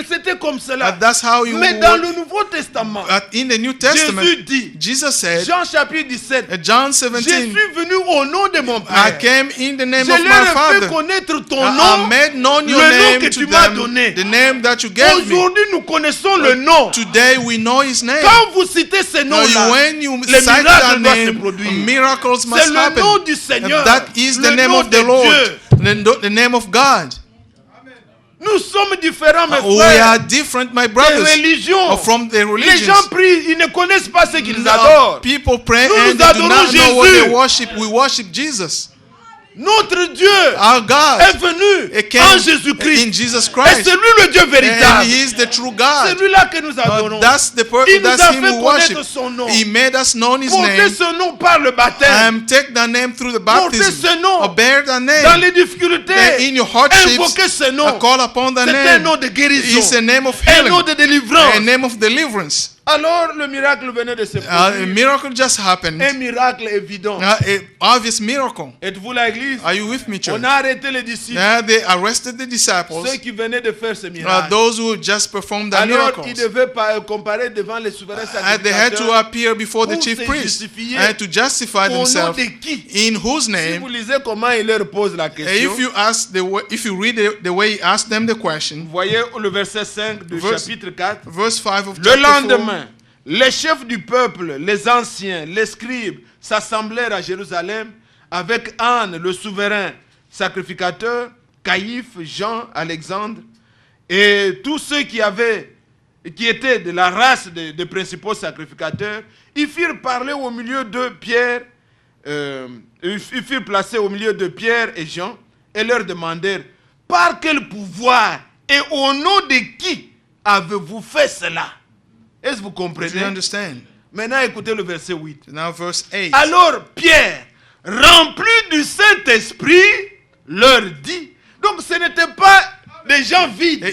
C'était comme cela. That's how you Mais dans le Nouveau Testament, in the New Testament, Jésus dit, Jesus said, Jean chapitre 17, John je 17, suis venu au nom de mon I Père. came in the name Je of my leur ai fait Father. connaître ton I nom, made known your le nom name que to tu m'as them, donné. the name that you gave me. Aujourd'hui, nous connaissons le nom. Today we know his name. Quand vous citez ce nom-là, When you les cite miracles that doivent se name, produire. miracles C'est must le happen. nom du Seigneur, That is the le name nom of the de Lord, Dieu. the name of God. Nous sommes différents, mes We frères. are different, my Des brothers, religions. from the Les religions. gens prient, ils ne connaissent pas ce qu'ils No, adorent. people pray Nous and nous they do adorons not know what Jésus. they worship. We worship Jesus. Notre Dieu Our God est venu it came en Jésus-Christ. in Jesus Et Christ. c'est lui le Dieu And véritable. he is the true C'est God. lui-là que nous adorons. That's Il nous that's a him fait who worship. connaître son nom. He made us know his Porter name. ce nom par le baptême. Take the name through the Porter baptism. ce nom Or bear the dans name. les difficultés. In your hardships, Invoquer ce nom. call upon the C'est un name. nom de guérison. It's a name of Un healing. nom de délivrance. A name of deliverance. Alors le miracle venait de se A produire. miracle just happened. Un miracle évident. An obvious miracle. Êtes-vous l'église? Are you with me, church? On a arrêté les disciples. They arrested the disciples, Ceux qui venaient de faire ce miracle. those who just performed the Alors ils miracles. devaient comparer devant les souverains They had to sacrificateurs. appear before the Pour chief se priest justifier. and to justify Au nom themselves. de qui? In whose Si name? vous lisez comment il leur pose la question, If you read the way he asked them the question, vous voyez le verset 5 du Verse- chapitre 4. verse 5 of Le chapter 4. lendemain, les chefs du peuple, les anciens, les scribes s'assemblèrent à Jérusalem avec Anne, le souverain sacrificateur, Caïphe, Jean, Alexandre, et tous ceux qui étaient de la race des principaux sacrificateurs. Ils firent parler au milieu de Pierre, ils furent placés au milieu de Pierre et Jean et leur demandèrent: par quel pouvoir et au nom de qui avez-vous fait cela? Est-ce que vous Do you comprenez? understand? Maintenant, écoutez le verset 8. Now verse 8. Alors Pierre, rempli du Saint-Esprit, leur dit. Donc ce n'était pas des gens vides.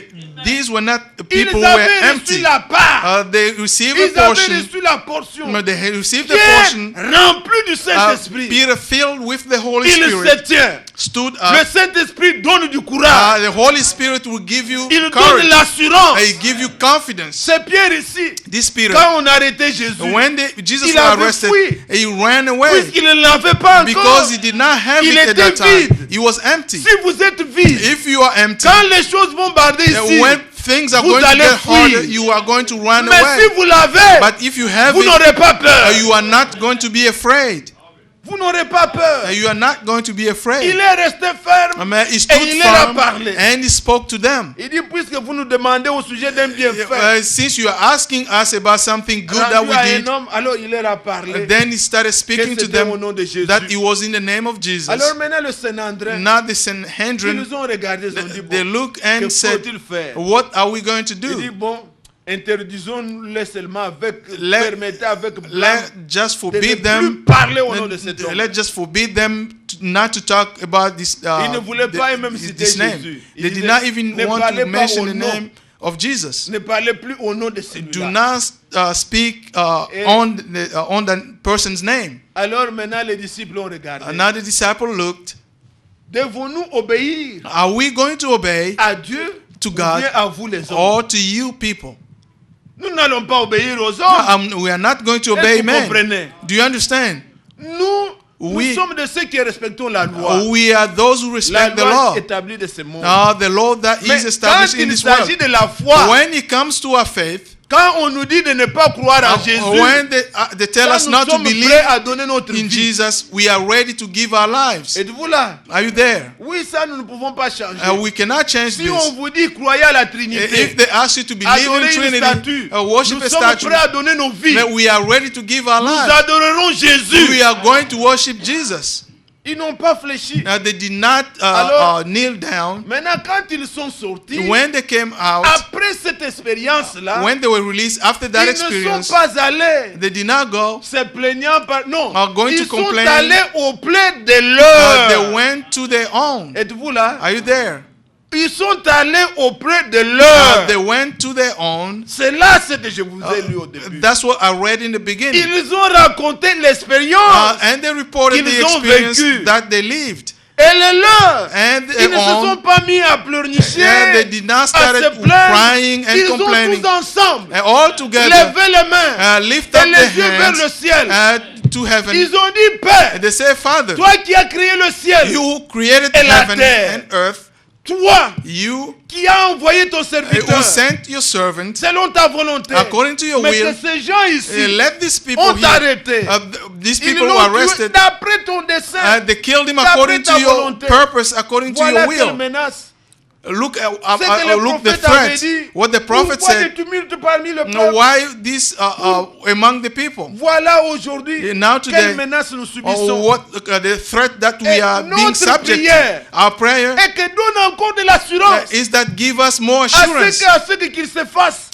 These were not the Ils people who were avaient reçu empty. la part. They received a Ils avaient portion. reçu la portion. They had received the Pierre, portion. rempli du Saint-Esprit, Peter, filled with the Holy il se Spirit, tient. stood Le up. Saint-Esprit donne du courage. The Holy Spirit will give you Il donne courage. l'assurance. He give you confidence. C'est Pierre ici. This Peter, Quand on a arrêté Jésus, when Jesus il was avait arrested, fui. he ran away puisqu'il ne l'avait pas encore. because he did not have Il it at était that time. vide. He was empty. Si vous êtes vide, If you are empty, quand les choses vont barder ici, when things are vous going to allez get harder, fuir. you are going to run mais si away. vous l'avez, But if you have vous it, n'aurez pas peur. you are not going to be afraid. Vous n'aurez pas peur. You are not going to be afraid. Il est resté ferme He et stood il leur a firm parlé. and he spoke to them. Il dit, puisque vous nous demandez au sujet d'un bienfait, Since you are asking us about something good that rendu we à did, un homme, alors il leur a parlé. then he started speaking Que to c'était au them nom de Jésus. that it was in the name of Jesus. Alors maintenant le Saint-André, Not the ils Sanhedrin. nous ont regardé, ils ont dit, They bon, looked que and said, faut-il faire? what are we going to Il dit, do? bon, interdisons-les seulement avec, Let- permettez avec blanc Let's just de ne forbid plus them. parler au nom de cet homme. Let's just forbid them not to talk about this. Ils ne voulaient pas même citer This name. Jésus. Ils They did disaient, not even ne want parlez to pas mention au the nom. name of Jesus. Ne parlez plus au nom de Do celui-là. not speak on the person's name. Alors maintenant les disciples ont regardé. Another disciple looked. Devons-nous obéir Are we going to obey à Dieu to ou God bien à vous les hommes? or to you people? Nous n'allons pas obéir aux hommes. We are not going to Est-ce obey que vous men. comprenez? Do you understand? Nous sommes de ceux qui respectons la loi. We are those who La respect the loi law. établie de ce monde. The law that Mais is quand established in il this world. s'agit de la foi, When it comes to our faith, quand on nous dit de ne pas croire en Jésus, when they tell quand us nous not to sommes believe prêts à donner notre in vie. Jesus, we are ready to give our lives. Êtes-vous là? Are you there? Oui, ça nous ne pouvons pas changer. We cannot change Si on this. vous dit croyez à la Trinité, If they ask you to believe in adorer une Trinity, statue, worship nous a sommes statue, prêts à donner nos vies. then we are ready to give our Nous lives. adorerons Jésus. We are going to worship Jesus. Ils n'ont pas fléchi. They did not Alors, kneel down. Maintenant, quand ils sont sortis, When they came out, après cette expérience-là, when they were released after that ils ne experience, sont pas allés they did not go. se plaignant par... Non, Are going ils to sont complain. allés au plaid de They leur. went to their own. Êtes-vous là? Are you there? Ils sont allés auprès de leur. They went to their own. C'est là ce que je vous ai lu au début. That's what I read in the beginning. Ils ont raconté l'expérience. And they reported the qu'ils ont experience vécu. that they lived. Et les leurs. And Ils ne se sont pas mis à pleurnicher, and they did not à start se plaindre. crying and Ils ont complaining. tous ensemble And all together, levé les mains lift et up les their yeux vers le hands ciel. to heaven. Ils ont dit, Père, And they say, Father, toi qui as créé le ciel, you who created et la heaven terre, and earth, toi you qui as envoyé ton who serviteur sent your servant selon ta volonté, according to your mais will, que ces gens ici let these people ont here, arrêté. these Ils people who l'ont tué arrested, d'après ton dessein. they killed him d'après according ta to your volonté. purpose, according to Voilà your quelle will. menace. Look at C'est que le look the prophète avait threat. dit, What the prophet pourquoi des said. tumultes parmi le No, peuple? why this among the people? Voilà aujourd'hui Now quelle today, menace nous subissons. what the threat that we Et are being notre subject prière to? Our prayer et que donne encore de l'assurance is that give us more à ceux assurance qu'ils se fassent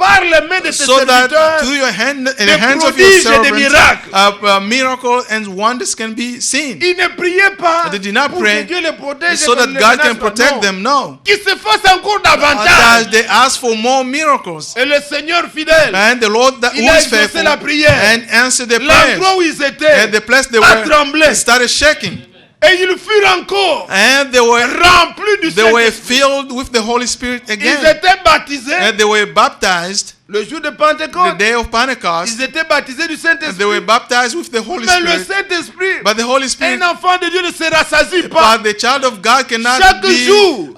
par les mains de tes so that serviteurs, through your hand, in des the hands of your prodiges et des servants, miracles. miracles and wonders can be seen. Ils ne priaient pas They did not pour pray que Dieu les protège so et that que les God menaces can protect non. them. No. Qu'ils se fassent encore That davantage. they ask for more miracles. Et le Seigneur fidèle, And the Lord that, who il a is exaucé faithful la prière. and answered their prayers. L'endroit où ils étaient And the place they a were, tremblé. they started shaking. Et ils furent encore And they were remplis du were Saint-Esprit. filled with the Holy Spirit Ils again. étaient baptisés And they were baptized le jour de the Pentecôte. day of Pentecost. Ils étaient baptisés du And they were Saint-Esprit. baptized with the Holy Mais le Spirit. Saint-Esprit, But the Holy Spirit, un enfant de Dieu ne se rassasie pas. but the child of God cannot Chaque be jour,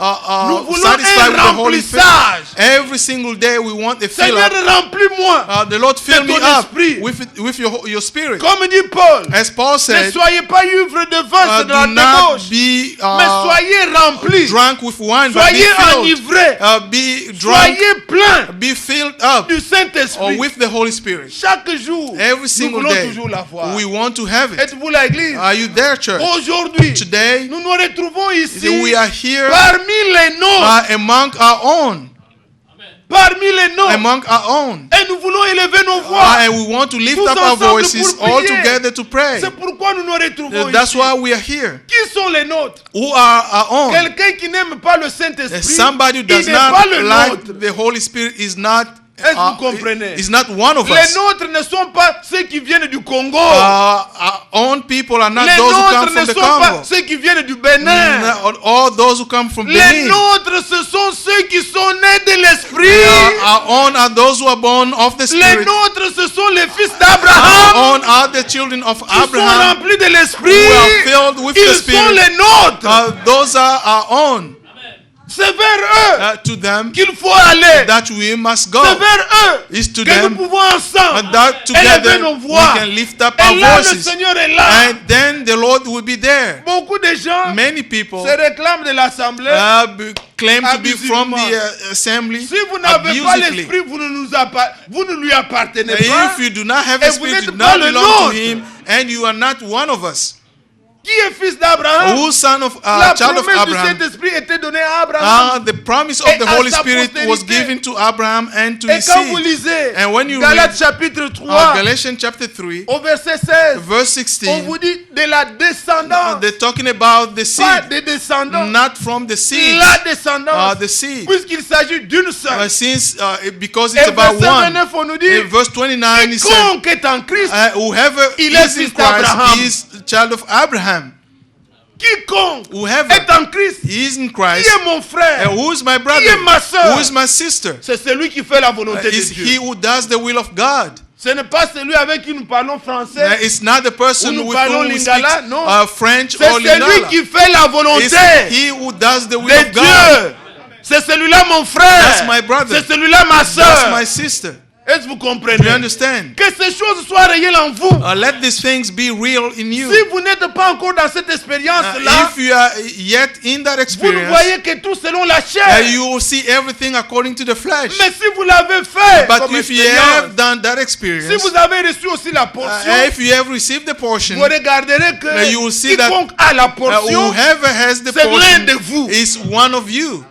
nous voulons satisfied with the un Holy Spirit. remplissage. Every single day we want a fill Seigneur, up. remplis-moi. The Lord fill de me ton up esprit. with your spirit. Comme dit Paul, As Paul ne said, soyez pas ivres de vin, c'est de la do not débauche. be Mais soyez remplis. drunk with wine, but be Soyez filled. enivrés. Be drunk, Soyez pleins be filled up du Saint-Esprit. with the Holy Spirit. Chaque jour, Every nous single voulons day, toujours la voir. we want to have it. Êtes-vous l'église? Are you there, church? Aujourd'hui, Today, nous nous retrouvons ici we are here parmi les nôtres. among our own. Parmi les nôtres. Among our own. Et nous voulons élever nos voix. And we want to lift Tous up our ensemble voices pour all prier. together to pray. C'est pourquoi nous nous retrouvons That's ici. why we are here. Qui sont les nôtres? Who are our own? Quelqu'un qui n'aime pas le Saint-Esprit, Somebody who il does n'est pas not le like nôtre. the Holy Spirit is not Est-ce que vous comprenez? is not one of Les us. nôtres ne sont pas ceux qui viennent du Congo. Our own people are not Les those who come nôtres ne from the sont pas Congo. ceux qui viennent du Bénin. All those who come from Les Benin. nôtres, ce sont ceux qui sont nés de l'Esprit. Our own are those who are born of the Les Spirit. nôtres, ce sont les fils Our d'Abraham own are the children of qui sont Abraham. remplis de Who l'Esprit. are filled with the Ils sont Spirit. les nôtres. Those are our own. C'est vers eux To them qu'il faut aller. that we must go. C'est vers eux Is to que nous them pouvons ensemble that élever together nos we voix. can lift up Et our là, le voices. Seigneur est là. And then the Lord will be there. Beaucoup de gens Many people se réclament de l'assemblée. claim to be from Abusivement. the assembly Si vous n'avez pas abusively. l'esprit, vous ne lui appartenez pas. If you do not have Et a vous spirit, you n'êtes do pas not le belong to nôtre. Him, and you are not one of us. Qui est fils d'Abraham? Who's son of La child of promesse du Abraham? Saint-Esprit était donnée à Abraham. The promise of Et the à Holy sa Spirit was postérité. given to Abraham and to Et his quand vous seed. lisez And when you Galates read chapitre 3, Galatians chapter 3, au verset 16, verse on 16, vous dit de la descendance, they're talking about the pas seed, des descendants, not from the seed, la descendance, the seed. puisqu'il s'agit d'une seule. Because Et it's about verset one. 29, on nous dit, In verse 29, he said, quiconque est en Christ, whoever Il est is in fils d'Abraham. Christ is a child of Abraham. quiconque Whoever est en Christ, He is in qui Christ. est mon frère, And who is my brother? Qui est ma sœur? Who is my sister? c'est celui qui fait la volonté de Is Dieu. he who does the will of God. Ce n'est pas celui avec qui nous parlons français. It's not the person Ou nous with parlons whom we Lingala, speak non. French C'est or celui Lingala. qui fait la volonté It's he who does the will de of God. Dieu. C'est celui-là mon frère. That's my brother. C'est celui-là ma That's soeur. my sister. Est-ce que vous Do you comprenez? understand? Que ces choses soient réelles en vous. Let these things be real in you. Si vous n'êtes pas encore dans cette expérience-là, If you are yet in that vous ne experience, voyez que tout selon la chair. you will see everything according to the flesh. Mais si vous l'avez fait But comme if you expérience, have done that si experience, vous avez reçu aussi la portion, if you have received the portion, vous regarderez que you will see that, quiconque a la portion, whoever has the c'est l'un portion de vous. is one of you.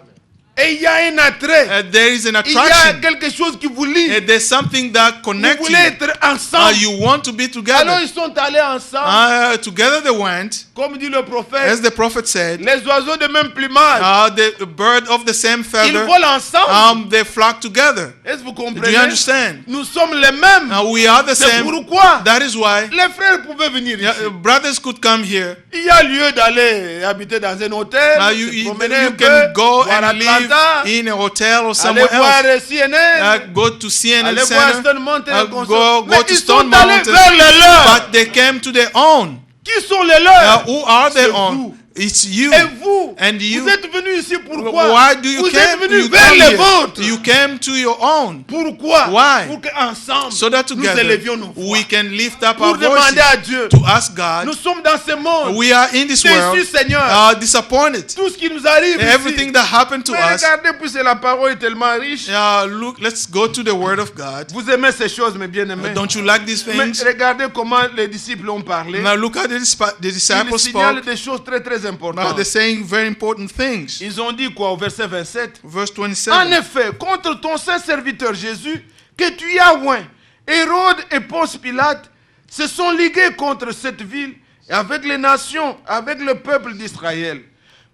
Et il y a un attrait. There is an Il y a attraction. quelque chose qui vous lie. There's something that Vous connects voulez you. être ensemble. You want to be Alors together. ils sont allés ensemble. Together they went, Comme dit le prophète, as the prophet said, les oiseaux de même plumage, the bird of the same ils feather, volent ensemble. they flock together. Est-ce que vous Do comprenez? you understand? Nous sommes les mêmes. We are the C'est same. pourquoi That is why les frères pouvaient venir ici. brothers could come here. Il y a lieu d'aller habiter dans un hôtel, se promener un You peu, can go voir and live Atlanta, in a hotel or aller somewhere voir else. CNN, Go to CNN aller voir Center. Stone Mountain, Go mais to ils Stone sont allés Mountain. vers les leurs. But they came to their own. Qui sont les leurs? Who are C'est their vous. own? It's you. Et vous, And you. vous êtes venus ici pourquoi? Why do you Vous came? êtes venus You vers come les here. vôtres. You came to your own. Pourquoi? Why? Pour qu'ensemble, So that nous together élevions nos voix. we can lift up Pour our demander voices à Dieu. to ask God. Nous sommes dans ce monde. We are in this world Déçus, Seigneur. disappointed. Tout ce qui nous arrive Everything ici. that happened to Mais us. regardez, puisque la parole est tellement riche. Look, let's go to the word of God. Vous aimez ces choses, mes bien-aimés. Don't you like these Mais things? regardez comment les disciples ont parlé. Now look at the Ils disciples signalent spoke. des choses très très très important. Now they're saying very important things. Ils ont dit quoi au verset 27? Verse En 27. effet, contre ton saint serviteur Jésus, que tu y as oint, Hérode et Ponce Pilate se sont ligués contre cette ville, et avec les nations, avec le peuple d'Israël.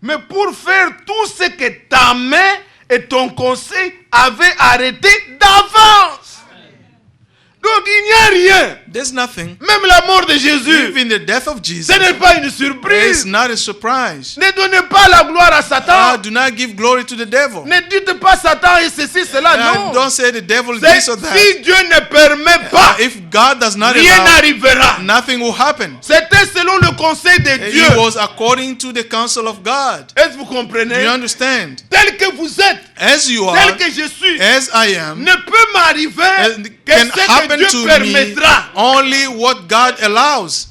Mais pour faire tout ce que ta main et ton conseil avaient arrêté d'avance. Donc il n'y a rien. There's nothing. Même la mort de Jésus, Even the death of Jesus ce n'est pas une is surprise. not a surprise. Ne donnez pas la gloire à Satan. Do not give glory to the devil. Ne dites pas Satan et ceci, cela, non. Don't say the devil is C'est- this or that. Si Dieu ne permet pas, If God does not rien allow, n'arrivera. nothing will happen. C'était selon le conseil de It Dieu. was according to the counsel of God. Est-ce que vous Do you comprenez? understand? Tel que vous êtes, As you tel are, que je suis, as I am, ne peut m'arriver que can ce que happen Dieu to me permettra. only what God allows.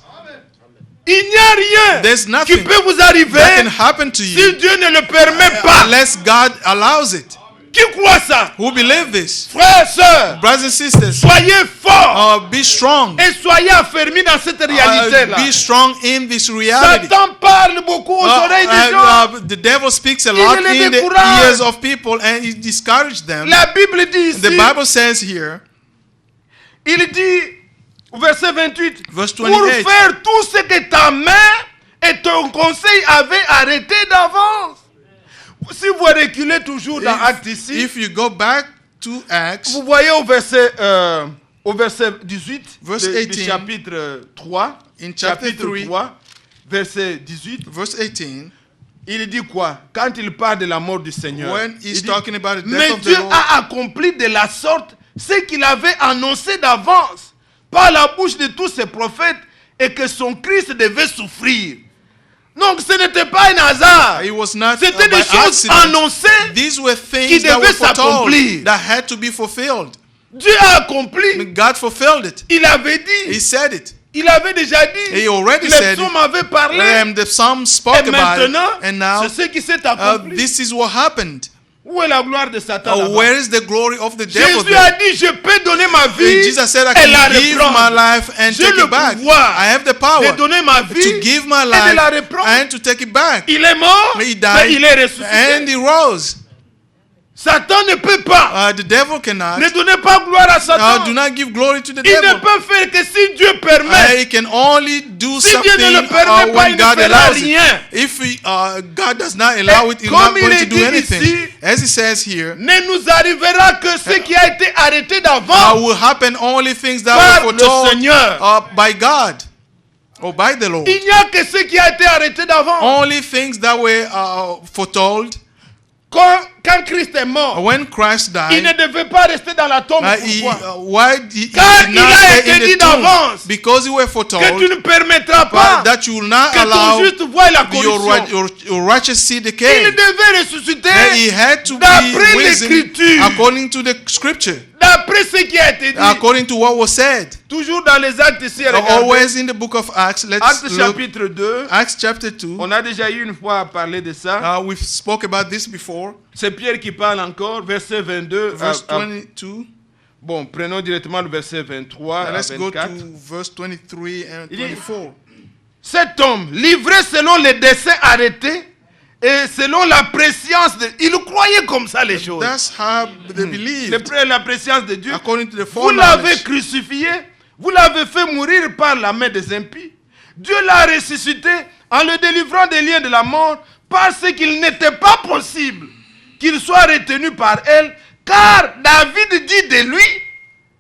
Il n'y a rien There's qui nothing peut vous that arriver can happen to si you Dieu ne le permet pas. unless God allows it. Qui croit ça? Who believe this? Frères, sœurs, Brothers and sisters, soyez forts be strong. et soyez affermis dans cette réalité-là. Be strong in this reality. Satan parle beaucoup aux oreilles des gens. The devil speaks a lot les in the décourage. ears of people and he discourages them. La Bible dit ici, The Bible says here, il dit, au verset 28, verse pour 28, faire tout ce que ta main et ton conseil avaient arrêté d'avance. Si vous reculez toujours dans Actes ici, if you go back to Acts, vous voyez au verset 18 Verse du 18, chapitre 3, in chapter chapitre 3, 3, verset 18, verse 18, il dit quoi? Quand il parle de la mort du Seigneur, when he's il dit, talking about the death mais of Dieu the Lord, a accompli de la sorte ce qu'il avait annoncé d'avance par la bouche de tous ses prophètes et que son Christ devait souffrir. Donc ce n'était pas un hasard. it was not C'était by des choses accident. annoncées. These were qui things that were devaient foretold, s'accomplir. that had to be fulfilled. Dieu a accompli. God fulfilled it. Il avait dit. He said it. Il avait déjà dit. He already Les said psaumes it. avaient parlé. The psalm spoke Et about it. maintenant, And now, c'est ce qui s'est accompli. this is what happened. Où est la gloire de Satan là-bas? Where is the glory of the devil Jésus a there? dit, je peux donner ma vie Jesus said, I et la can give my reprendre. life and J'ai take le it back. pouvoir I have the power de donner ma vie to give my et de la life reprendre. and to take it back. Il est mort, He mais died il est ressuscité. and he rose. Satan ne peut pas. The devil cannot. Ne donnez pas gloire à Satan. Do not give glory to the Il ne devil. peut faire que si Dieu permet. He can only do Si Dieu something ne le permet pas, when il ne God fera allows it. rien. If God does not allow it, he's not comme il going est to do dit anything. ici, As he says here, Ne nous arrivera que ce qui a été arrêté d'avant will happen only things that par were le foretold Seigneur. by God or by the Lord. Il n'y a que ce qui a été arrêté d'avant. Only things that were foretold. Quand Christ est mort, When Christ il ne died, devait pas rester dans la tombe. Pourquoi? why he Car did il not a stay été in dit the tomb? d'avance Because he were Que foretold tu ne permettras pas that you will not que ton allow juste voie la your, corruption. your righteous seed Il decay. devait ressusciter And he had to d'après be risen l'écriture, according to the scripture, d'après ce qui a été dit. according to what was said. Toujours dans les actes ici, regardez. Always in the book of Acts. Let's Actes look. chapitre 2. Acts chapter 2. On a déjà eu une fois à parler de ça. We've spoke about this before. C'est Pierre qui parle encore, verset 22. Verse 22. Bon, prenons directement le verset 23 à Let's go 24. to verse 23 and Il dit, 24. Cet homme, livré selon les desseins arrêtés et selon la préscience de... Il croyait comme ça les choses. That's how they believed. La préscience de Dieu. According to the Vous l'avez foreknowledge. crucifié, vous l'avez fait mourir par la main des impies. Dieu l'a ressuscité en le délivrant des liens de la mort parce qu'il n'était pas possible qu'il soit retenu par elle, car David dit de lui,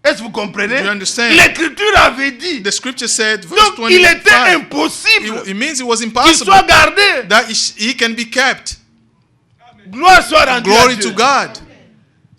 est-ce que vous comprenez? Do you understand? L'écriture avait dit. The scripture said, verse Donc il était 25. impossible It means it was qu'il impossible soit gardé. that he can be kept. Gloire soit rendue à Glory Dieu. to God.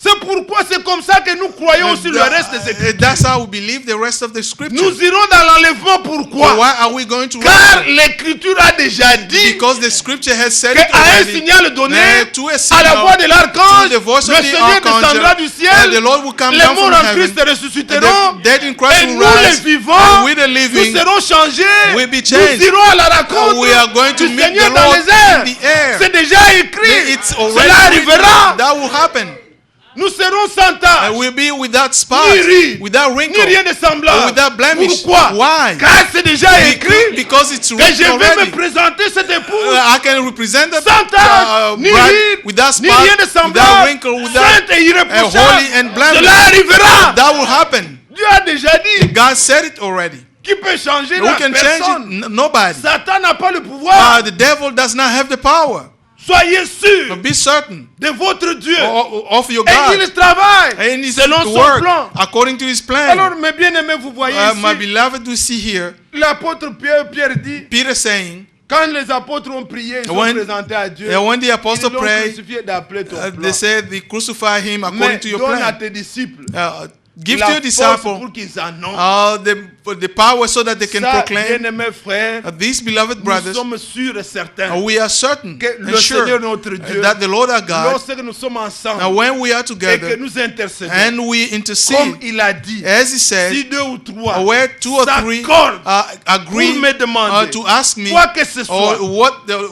C'est pourquoi c'est comme ça que nous croyons aussi le reste des Écritures. That's how we believe the rest of the scripture. Nous irons dans l'enlèvement. Pourquoi? Why are we going to Car run? l'Écriture a déjà dit Because the scripture has said qu'à it un already. signal donné, To a à la voix de signal, l'archange, to the voice le of the Seigneur descendra du archangel, ciel, the Lord will come les down morts from en heaven, Christ ressusciteront, the dead in Christ et will nous les rise, vivants, and we the nous living serons changés, will be nous changed. irons à la rencontre We are going to du meet Seigneur the dans Lord les airs. in the air. C'est déjà écrit, It's already cela written. arrivera. That will happen. Nous serons sans tache, We'll be without ni spots, ride, without ni wrinkle, rien de semblable. without blemish. Pourquoi? Why? Car c'est déjà écrit Because it's que written je vais already. me présenter cette épouse I can represent the sans tache, ni bride ride, without ni spot, rien de without semblable, wrinkle, without sainte et holy irréprochable. and blameless. Cela arrivera. That will happen. Dieu a déjà dit. God said it already. Qui peut changer Who la can personne? change it? Nobody. Satan n'a pas le pouvoir. The devil does not have the power. Soyez sûr Be certain de votre Dieu. of your Et God il travaille and his selon son work plan. according to his plan. Alors, mes bien-aimés, vous voyez My ici, beloved, we see here l'apôtre Pierre dit, Peter saying, quand les apôtres ont prié, ils sont When- présentés à Dieu. when the Ils apostle l'ont prayed, crucifié d'après ton plan. they said they crucify him according Mais to your donne à plan. tes disciples Give la to your force disciple pour qu'ils annoncent. the power so that they can Ça, proclaim. bien-aimés frères, These beloved nous brothers, sommes sûrs et certains we are certain que and le sure Seigneur notre Dieu, that the Lord our God, lorsque nous sommes ensemble when we are et que together nous intercédons, and we comme intercede, il a dit, as he said, si deux ou trois where two or three s'accordent agree pour me demander to ask me, quoi que ce soit. or Vous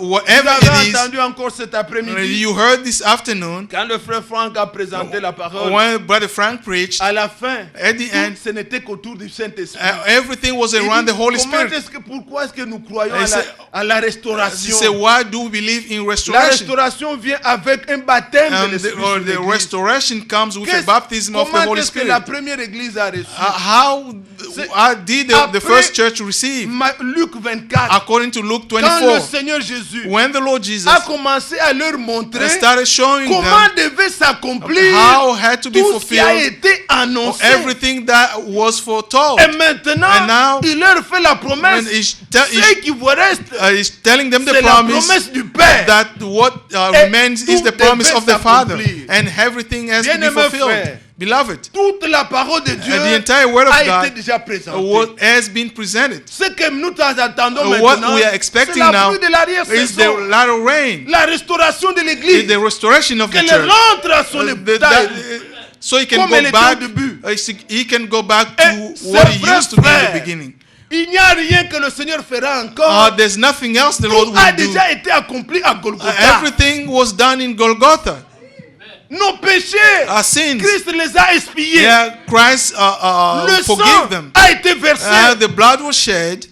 whatever avez it is, entendu encore cet après-midi you heard this afternoon quand le frère Franck a présenté la parole. when Brother Frank preached, À la fin, at the end, ce n'était qu'autour du Saint-Esprit. everything was Il around dit, the Holy comment Spirit. pourquoi est-ce que nous croyons He said- à la He restauration? said, why do we believe in La restoration? restauration vient avec un baptême de l'Esprit sur The l'Église. restoration comes with a baptism of the Comment Holy est-ce que Spirit. la première Église a reçu? How did the Après- first church receive? Luc 24. According to Luke Quand le 24, Seigneur Jésus when the Lord Jesus a commencé à leur montrer started showing comment them devait s'accomplir how had to be tout ce qui a fulfilled, été annoncé. everything that was foretold. Et maintenant, And now, il leur fait la promesse. And he's Ce qui vous reste, he's telling them the c'est la promise promesse du Père. that what Et remains tout is the promise devait of the Father, s'accomplir. and everything has to be Bien-aimés fulfilled. frères, Beloved, toute la parole de Dieu the entire word of a God été déjà présentée. what has been presented. Ce que nous attendons What maintenant, we are c'est expecting la now pluie de l'arrière-saison. is the latter rain, La restauration de is l'Église. the restoration of the Qu'elle church. rentre à son état. So he can Comme elle go était back. au début. He can go back Et to what he c'est used to be in vrai, the beginning. Il n'y a rien que le Seigneur fera encore. There's nothing else the Lord Tout a will do. déjà été accompli à Golgotha. Everything was done in Golgotha. Nos péchés, Our sins, Christ les a expiés. yeah, Christ Le forgave sang them. a été versé. The blood was shed.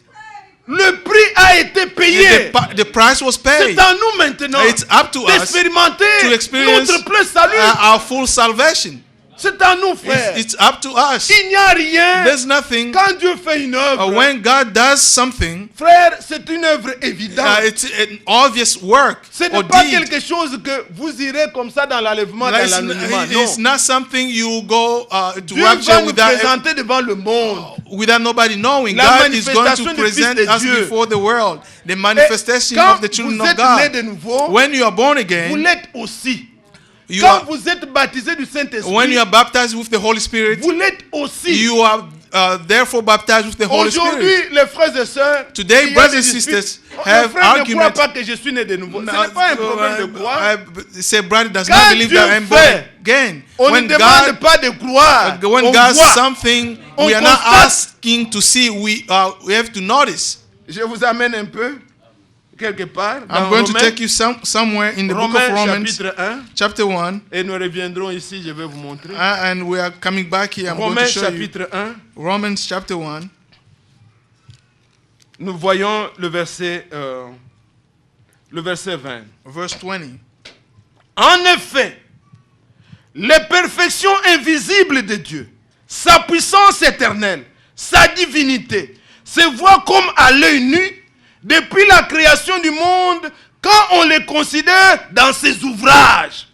Le prix a été payé. The price was paid. C'est à nous maintenant It's up to us d'expérimenter to experience notre plein salut. our full salvation. C'est à nous, frère. It's up to us. Il n'y a rien. There's nothing. Quand Dieu fait une œuvre, When God does something, frère, c'est une œuvre évidente. it's an obvious work Ce or n'est pas deed. quelque chose que vous irez comme ça dans l'enlèvement, dans l'anonymat. It's Non. not something you go to Dieu va rapture nous without présenter devant le monde. without nobody knowing. La God is going manifestation to du Fils present de us Dieu. before the world. The Et manifestation quand of the children vous of êtes né God. de nouveau, When you are born vous again, l'êtes aussi. you Quand are, vous êtes baptisé du when you Saint-Esprit, are baptized with the Holy Spirit, vous l'êtes aussi. you are therefore baptized with the Holy Aujourd'hui, Spirit. les frères et sœurs, Today, il y a brothers des and disputes. sisters Le have frère ne croit arguments. pas que je suis né de nouveau. Ce n'est pas un problème de croire. Say brother does Quand not believe Dieu that I'm born fait, again. On ne When demande God pas de croire. when On God voit. something, On we are not constate. asking to see. We have to notice. Je vous amène un peu, quelque part, I'm dans going to Romains, take you somewhere in the book Romains of Romans, chapitre 1, chapter 1, et nous reviendrons ici, je vais vous montrer. and we are coming back here. I'm going to Romains show you chapitre 1, Romans chapter 1. nous voyons le verset 20. Verse 20. En effet, les perfections invisibles de Dieu, sa puissance éternelle, sa divinité, se voient comme à l'œil nu depuis la création du monde quand on les considère dans ses ouvrages.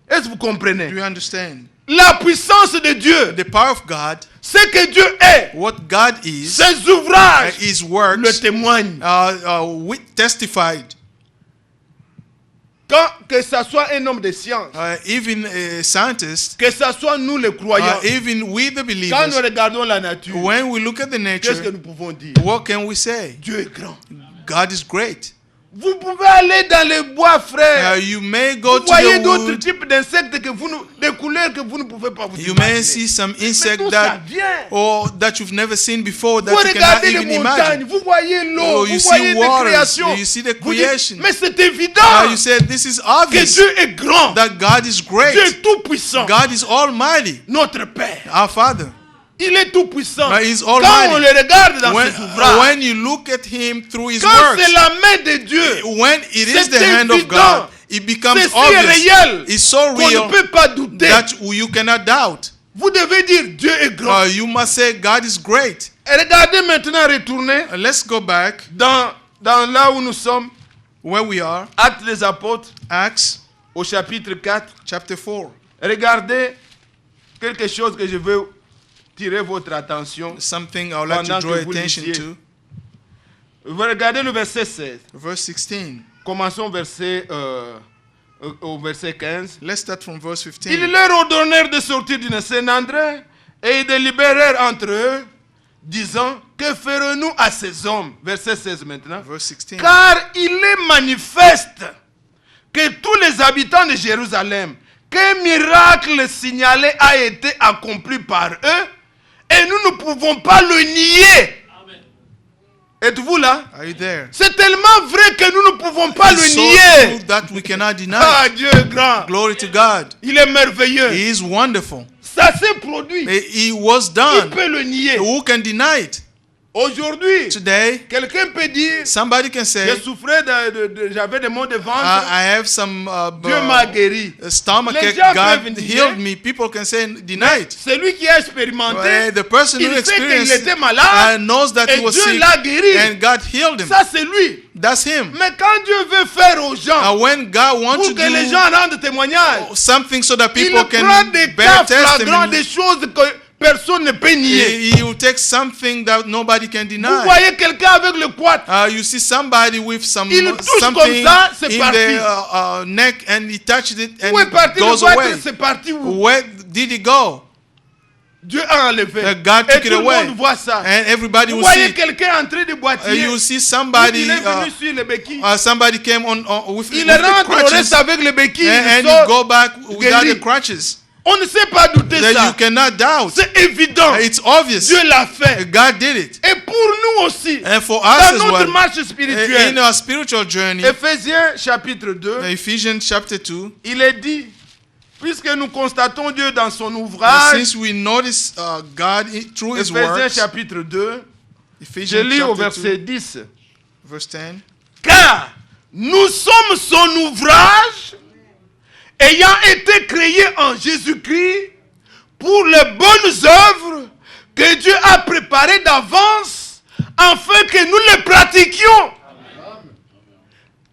Est-ce que vous comprenez? Do you understand? La puissance de Dieu, The power of God, ce que Dieu est, what God is, ses ouvrages His le works, témoignent. we testified. Quand que ce soit un homme de science, Even scientists, que ce soit nous les croyants, even we the quand nous believers, regardons la nature, when we look at the qu'est-ce que nature, nous pouvons dire? what can we say? Dieu est grand. God is great. Vous pouvez aller dans les bois, frère. You may go Vous to voyez the d'autres wood. types d'insectes que des couleurs que vous ne pouvez pas vous You may imaginer. see some Mais insect d'où ça that vient? or that you've never seen before that Vous you cannot regardez les even montagnes, imagine. vous voyez l'eau, Oh, vous you voyez see les waters, créations. you see the Vous dites, creation. mais c'est évident You said this is que obvious Dieu est grand, that God is Dieu great. est tout puissant, God is almighty, notre Père. our Father. Il est tout puissant. But he's Quand almighty. on le regarde dans When, ses ouvrages, when you look at him through his quand works, c'est la main de Dieu, when it is c'est the hand of évident. God, it becomes c'est si obvious. réel It's so qu'on ne real peut pas douter. that you cannot doubt. Vous devez dire Dieu est grand. You must say God is great. Et regardez maintenant, retournez Let's go back dans là où nous sommes, where we are, Actes des Apôtres, Acts au chapitre 4. chapter 4. Regardez quelque chose que je veux tirer votre attention. Something I would like to Pendant draw que vous attention lisiez. to. Vous regardez le verset 16. Verse 16. Commençons au verset 15. Let's start from verse 15. Ils leur ordonnèrent de sortir d'une Saint-André et ils délibérèrent entre eux, disant, que ferons-nous à ces hommes? Verset 16 maintenant. Verse 16. Car il est manifeste que tous les habitants de Jérusalem, qu'un miracle signalé a été accompli par eux, et nous ne pouvons pas le nier. Êtes-vous là? Are you there? C'est tellement vrai que nous ne pouvons pas le It's so nier. true that we cannot deny. Ah, Dieu est grand. Glory to God. Il est merveilleux. He is wonderful. Ça s'est produit. He was Qui done. peut le nier? Who can deny it? Aujourd'hui, Today, quelqu'un peut dire, somebody can say, je souffrais j'avais des maux de ventre, I have some Dieu m'a guéri. stomachache. Les gens God peuvent healed nier. me. People can say, deny it. Celui qui a expérimenté, The person who il sait qu'il experienced était malade knows that he et was Dieu sick l'a guéri. and God healed him. Ça, c'est lui. That's him. Mais quand Dieu veut faire aux gens, When God wants pour to que les do gens rendent témoignage, something so that il people prend can des bear cas flagrants, testimony, des choses que personne ne peut nier. he will take something that nobody can Vous deny. voyez quelqu'un avec le quad, You see somebody with Il touche something comme ça, c'est in parti. the neck and he touched it and où est it parti le goes quad, away. c'est parti où? Where did he go? Dieu a enlevé. God Et took tout it le away. monde voit ça. And everybody Vous will see voyez it. quelqu'un en train de boitiller. You see somebody, Il est venu sur les béquilles. somebody came with Il the rentre au crutches reste avec les béquilles. and il you sort. go back without guéri. the crutches. On ne sait pas douter That ça. you cannot doubt. C'est évident. It's obvious. Dieu l'a fait. God did it. Et pour nous aussi, And for us dans as notre well, marche in spirituelle, our spiritual journey, Éphésiens chapitre 2, Ephesians chapter 2, il est dit, puisque nous constatons Dieu dans son ouvrage, since we notice God through His Éphésiens works, chapitre 2, je Ephesians lis au chapter 2, verset 10. verse 10, Car nous sommes son ouvrage, ayant été créés en Jésus-Christ pour les bonnes œuvres que Dieu a préparées d'avance afin que nous les pratiquions.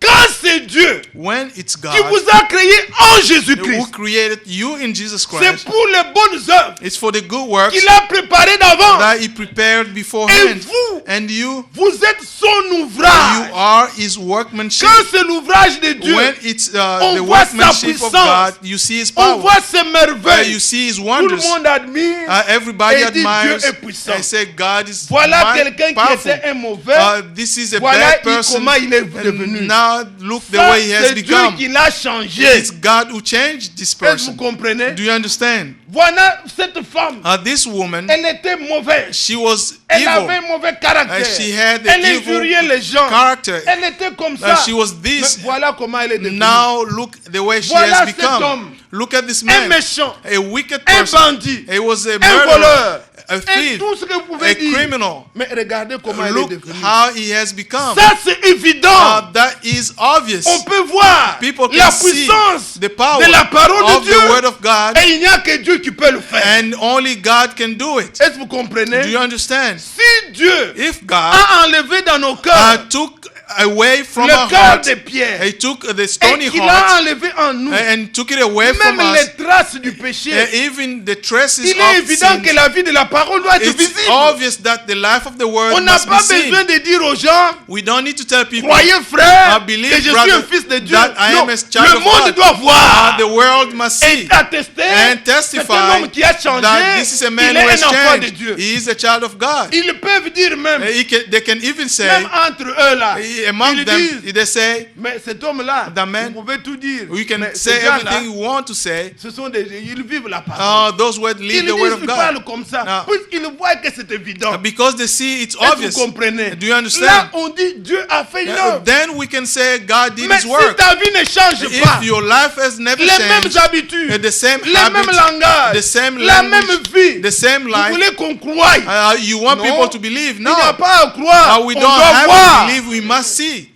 Quand c'est Dieu when it's God qui vous a créé en who Jésus-Christ, created you in Jesus c'est Christ, pour les bonnes œuvres it's for the good works qu'il a préparées d'avance. that He prepared Et beforehand. vous, And you vous êtes son ouvrage. are His workmanship. Quand c'est l'ouvrage de Dieu, When it's on the voit sa workmanship of puissance. God, you see His on power. voit ses merveilles. You see His Tout le wonders. monde admire. Everybody Et dit, admires Dieu est puissant. and say God is Voilà quelqu'un qui powerful. était un mauvais. This is a Voilà bad person. comment il est And devenu. now look the Ça, way he has c'est Dieu become. qui l'a changé. It's God who changed this Est-ce que vous person. comprenez? Do you understand? Voilà cette femme. This woman, Elle était mauvaise. she was Elle avait evil. un mauvais caractère. She had the Elle evil injuriait les gens. character. Elle était comme ça. She was this. Mais voilà comment elle est devenue. Now look the way she Voilà has cet become. homme. Look at this Un man. méchant. A wicked Un person. bandit. He was a Un murderer. voleur. A Et thief. tout ce que vous pouvez A dire. criminal. Mais regardez comment elle est Look devenue. how he has become. Ça, c'est évident. That is obvious. On peut voir People can la see puissance the power de la parole of de Dieu. the word of God, Et il n'y a que Dieu qui peut le faire. and only God can do it. Est-ce que vous comprenez? Do you understand? Si Dieu If God a enlevé dans nos cœurs took away from le our cœur heart, de pierre He took the et stony qu'il a heart enlevé en nous and took it away from même us, les traces du péché, even the traces il est of évident sin. que la vie de la parole doit être It's visible. obvious that the life of the word On n'a must be pas seen. besoin de dire aux gens, We don't need to tell people, croyez frère, I believe, que je suis brother, un fils de Dieu. that I Non, am a child le of monde God. doit voir The world must see et attester and c'est un testify homme qui a changé, that this is a man il who est has un enfant de changed. Dieu. He is a child of God. Ils peuvent dire même, They can even say, même entre eux là, among Ils them, disent, they say, mais cet homme-là, the man, vous pouvez tout dire. you can Mais say ces gens-là, everything you want to say. ce sont ils vivent la parole. Those words lead Ils the word disent, of ils God. parlent comme ça. Now, Puisqu'ils voient que c'est évident. because they see it's Est-ce que obvious. vous comprenez? Do you understand? Là, on dit Dieu a fait une œuvre. Then we can say God did Mais His si work. ta vie ne change pas, If your life has never les mêmes changed, habitudes, the same les mêmes habits, langages, the same la language, même vie, the same vous life, voulez qu'on croie. you want Non. people to believe? Il n'y a No. pas à croire. We On don't doit have voir. to believe, we must see.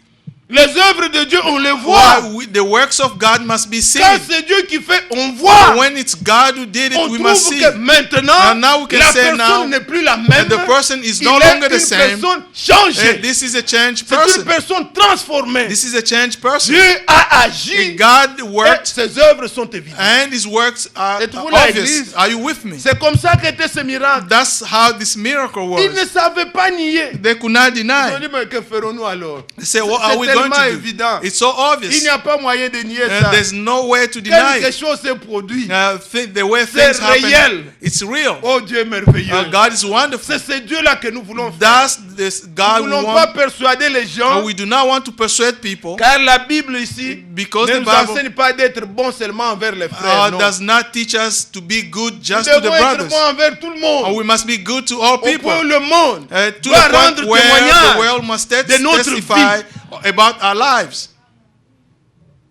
Les œuvres de Dieu, on les voit. The works of God must be seen. Quand c'est Dieu qui fait, on voit. When it's God who did it, On we must trouve see. que maintenant, Now we can la say now, personne n'est plus la même. the person is Il no est longer the une same. personne changée. This is a changed C'est une person. personne transformée. This is a changed person. Dieu a agi. God Et worked, ses œuvres sont évidentes. and His works are Êtes-vous là, obvious. Église? Are you with me? C'est comme ça qu'était ce miracle. That's how this miracle Ils ne was. savaient pas nier. They could not Ils ont deny. dit, mais que ferons-nous alors? They say, what are C'est we going tellement to do? évident. It's so Il obvious. n'y a pas moyen de nier ça. There's no way to deny Quelque it. chose s'est produit. The way C'est things happen, réel. it's real. Oh Dieu merveilleux. God is wonderful. C'est ce Dieu-là que nous voulons faire. That's this Nous God ne we voulons pas want. persuader les gens. We do not want to persuade people. Car la Bible ici Because ne the nous Bible enseigne pas d'être bon seulement envers les frères. Non. does not teach us to be good Nous just to the devons être brothers. bons envers tout le monde. We must be good to all Au people. point où le monde To doit the rendre point where the témoignage. world must de notre testify about our lives.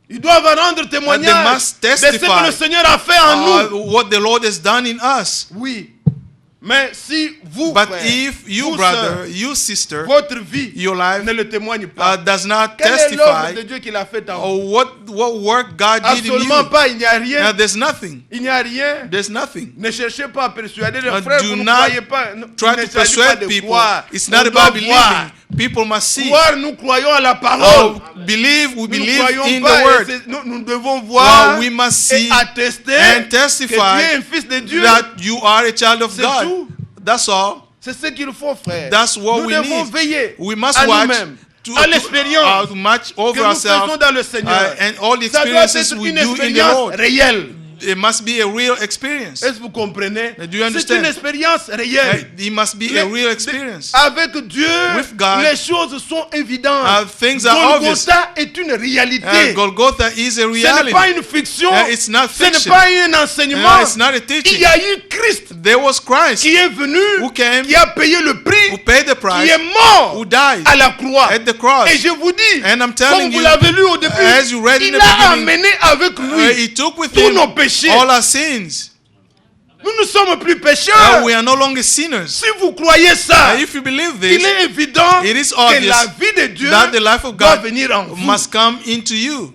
Ils doivent rendre témoignage must de ce testify, que le Seigneur a fait en nous. What the Lord has done in us. Oui. Mais si vous, But frère, if you, vous, brother, sœur, you, sister, votre vie your life ne le témoigne pas, does not quelle est l'œuvre testify de Dieu qu'il a faite en vous? or what work God did in Absolument you, pas, il n'y a rien. there's nothing. Il n'y a rien. There's nothing. Ne cherchez pas à persuader les Do frères, vous ne not croyez pas. Try Il ne to s'agit pas persuade de people. croire. It's On not doit about voir. believing. People must see. Croire, nous croyons à la parole. Oh, believe, we Nous ne believe croyons in pas. the Et word. nous devons voir We must et see attester and que testify tu es un fils de Dieu. that you are a child of C'est God. tout. That's all. C'est ce qu'il faut, frère. That's what Nous we devons need. veiller We must à watch nous-mêmes, à l'expérience to match que over nous faisons ourselves dans le Seigneur. and all the Ça doit experiences être we une do in the expérience Lord. réelle. It must be a real experience. Est-ce que vous comprenez? Do you C'est understand? une expérience réelle. It must be a real experience. Avec Dieu, With God, les choses sont évidentes. things are obvious. Golgotha est une réalité. Golgotha is a Ce n'est reality. pas une fiction. It's not Ce n'est fiction. pas un enseignement. It's not a Il teaching. y a eu Christ There was Christ qui est venu, who came, qui a payé le prix, who paid the qui price, est mort who died à la croix. at the cross. Et je vous dis, And I'm comme telling vous you, l'avez lu au début, as you read in il the a beginning, amené avec lui He took with tous him nos péchés. all our sins. Nous ne sommes plus pécheurs. We are no longer sinners. Si vous croyez ça, If you believe il this, est évident it is que obvious la vie de Dieu that the life of doit God venir en vous. must come into you.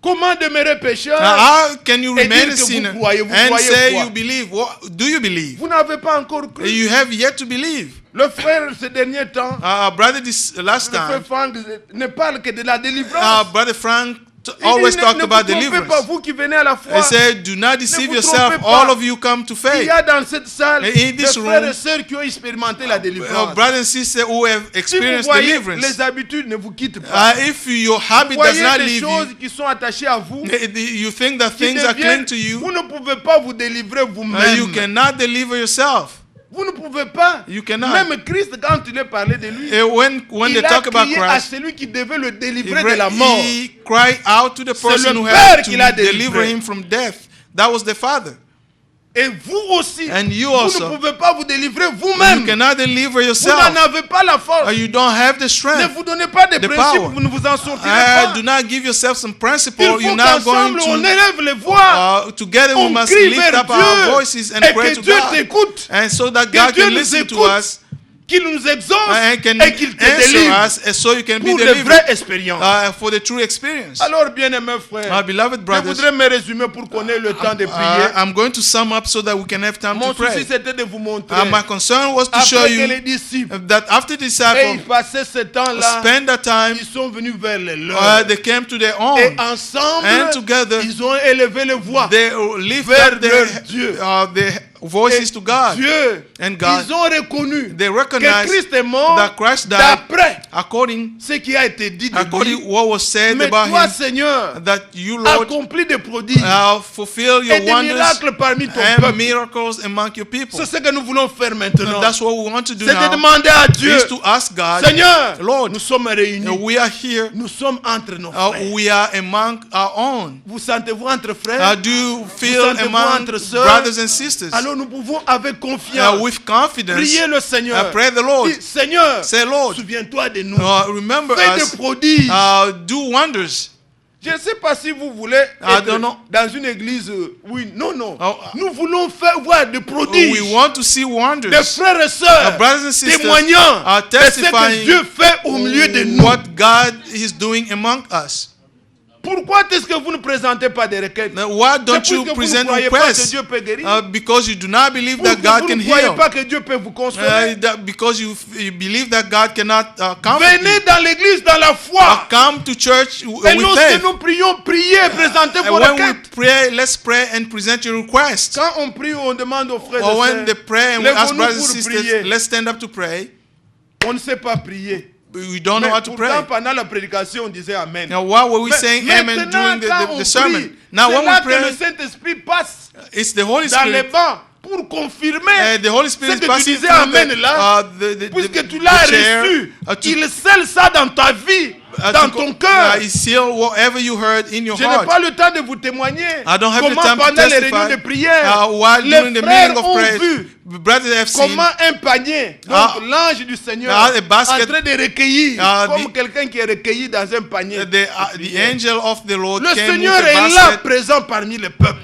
Comment demeurer pécheur Now, how can you et remain dire a que vous sinner croyez and say quoi? you believe? What do you believe? Vous n'avez pas encore cru. You have yet to believe. Le frère, ces derniers temps, Brother, this last le frère time, Franck ne parle que de la délivrance. Brother Frank Il always dit, talked ne about vous trompez pas, deliverance. vous qui venez à la foi. He said, do not deceive vous yourself. trompez pas. All of you come to Il faith. y a dans cette salle In des this frères room, et sœurs qui ont expérimenté la délivrance. Brothers and sisters who have Si vous experienced voyez, deliverance. les habitudes ne vous quittent pas. If your habit Vous does voyez not des leave choses you, qui sont attachées à vous, you think that qui things are deviennent, cling to you, vous ne pouvez pas vous délivrer vous-même. you cannot deliver yourself. Vous ne pouvez pas. You cannot. Même Christ, quand il est parlé de lui, When il they a talk about crié à Christ, celui qui devait le délivrer de la mort. he cried out to the person le who Père had qui l'a to deliver délivré. him from death. That was the Father. Et vous aussi, And you vous also, ne pouvez pas vous délivrer you vous-même. cannot deliver Vous yourself. n'en avez pas la force. You don't have the Ne strength. vous donnez pas des the principes, power. vous ne vous en sortirez pas. Do not give yourself some Il principle. faut You're not going qu'ensemble on to. élève les voix. Together we On must crie lift vers up our Dieu voices and et pray que to Dieu God. t'écoute, And so that que God Dieu can nous listen to écoute, us qu'il nous exauce and can et qu'il te answer délivre us, and so you can be pour de delivered vraies expériences. for the true experience. Alors, bien-aimés frères, My beloved je brothers, voudrais me résumer pour qu'on ait le temps de prier. I'm going to sum up so that we can have time Mon to pray. souci, c'était de vous montrer. My concern was to show Après que les you disciples that after the et ils disciples passaient ce temps-là, spent that time, ils sont venus vers les leurs. they came to their Et own, ensemble, and together ils ont élevé les voix they lift vers up leur Dieu. their voices to God. Dieu, And God, ils ont reconnu they que recognize Christ est mort that Christ died d'après according ce qui a été dit de according lui. what was said Mais about toi, him, Seigneur, that you, Lord, accomplis des prodiges fulfill et your des wonders miracles parmi ton and peuple. miracles among your people. C'est ce que nous voulons faire maintenant. That's what we want to do C'est de now, demander à Dieu, is to ask God, Seigneur, Lord, nous sommes réunis. we are here, Nous sommes entre nos frères. we are among our own. Vous sentez-vous entre frères? Do you feel sentez-vous among entre sœurs? brothers and sisters? Alors nous pouvons avec confiance With confidence, prier le Seigneur. pray the Lord. Dis, Seigneur, Say, Lord, souviens-toi de nous. remember Fais us, des prodiges. do wonders. Je ne sais pas si vous voulez I être don't know. dans une église. Oui, non. Oh, Nous voulons faire voir des prodiges. We want to see Des wonders. frères et sœurs Brothers and sisters témoignant are de ce que testifying Dieu fait au milieu de nous. what God is doing among us. Pourquoi est-ce que vous ne présentez pas des requêtes? Now, why don't C'est you parce que vous ne present croyez pas que requests? Dieu peut guérir. Because you do not believe Pour that que God vous can ne croyez heal. pas que Dieu peut vous consoler. Because you believe that God cannot comfort Venez you. dans l'église dans la foi. Come to church Et with lorsque faith. nous prions, priez, présentez vos When we requêtes. pray, let's pray and present your request. Quand on prie, on demande aux frères Or et when they sœurs, pray and we ask lèvons-nous brothers and pour sisters, prier. let's stand up to pray. On ne sait pas prier. We don't know Mais how to pray. pourtant, pendant la prédication, on disait Amen. Now, why were we Mais saying amen maintenant, during quand on the sermon? prie, Now, c'est when là we que le pray, Saint-Esprit passe it's the Holy dans les Spirit. bancs pour confirmer The Holy ce Spirit que tu passing disais through Amen là. Puisque tu l'as chair, reçu, to- il scelle ça dans ta vie, dans ton cœur. He seal whatever you heard in your Je n'ai heart. pas le temps de vous témoigner I don't have the comment time to pendant les réunions testify de prière, while during les the frères meeting of ont prayer, vu brothers have seen comment un panier, donc l'ange du Seigneur, a basket, en train de recueillir, comme the- quelqu'un qui est recueilli dans un panier. the angel of the Lord Le came Seigneur with a est là, basket, présent parmi les peuples.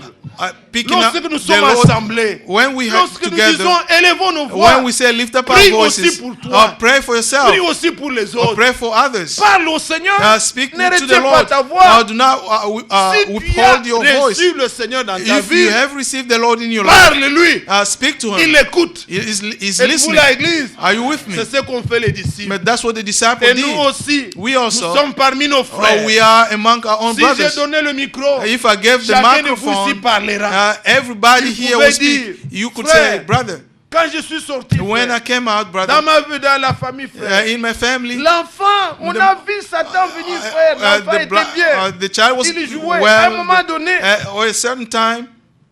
picking up Lorsque nous the sommes Lord. assemblés, When we have lorsque nous together, disons élevons nos voix, when we say lift up our prie voices, aussi pour toi. pray for yourself, prie aussi pour les or autres. pray for others. Parle au Seigneur, Speak ne to the retiens pas Lord. ta voix. Do not Si tu as withhold your voice. reçu le Seigneur dans ta If vie, you have received the Lord in your life, parle-lui, speak to il him. écoute. He's Et pour listening. la Église, Are you with me? c'est ce qu'ont fait les disciples. But that's what the disciples Et did. nous aussi, We nous also, sommes parmi nos frères. we are among our own Si j'ai brothers. donné le micro, If I gave the chacun de vous ici microphone, parlera. everybody Vous here pouvez will speak. dire, You could frère, say, brother, Quand je suis sorti, when I frère, came out, dans brother, ma vie, dans la famille, frère, in my family, l'enfant, on a vu Satan venir, frère. L'enfant était bien. the child was Il jouait. À un moment well, donné, or a certain time,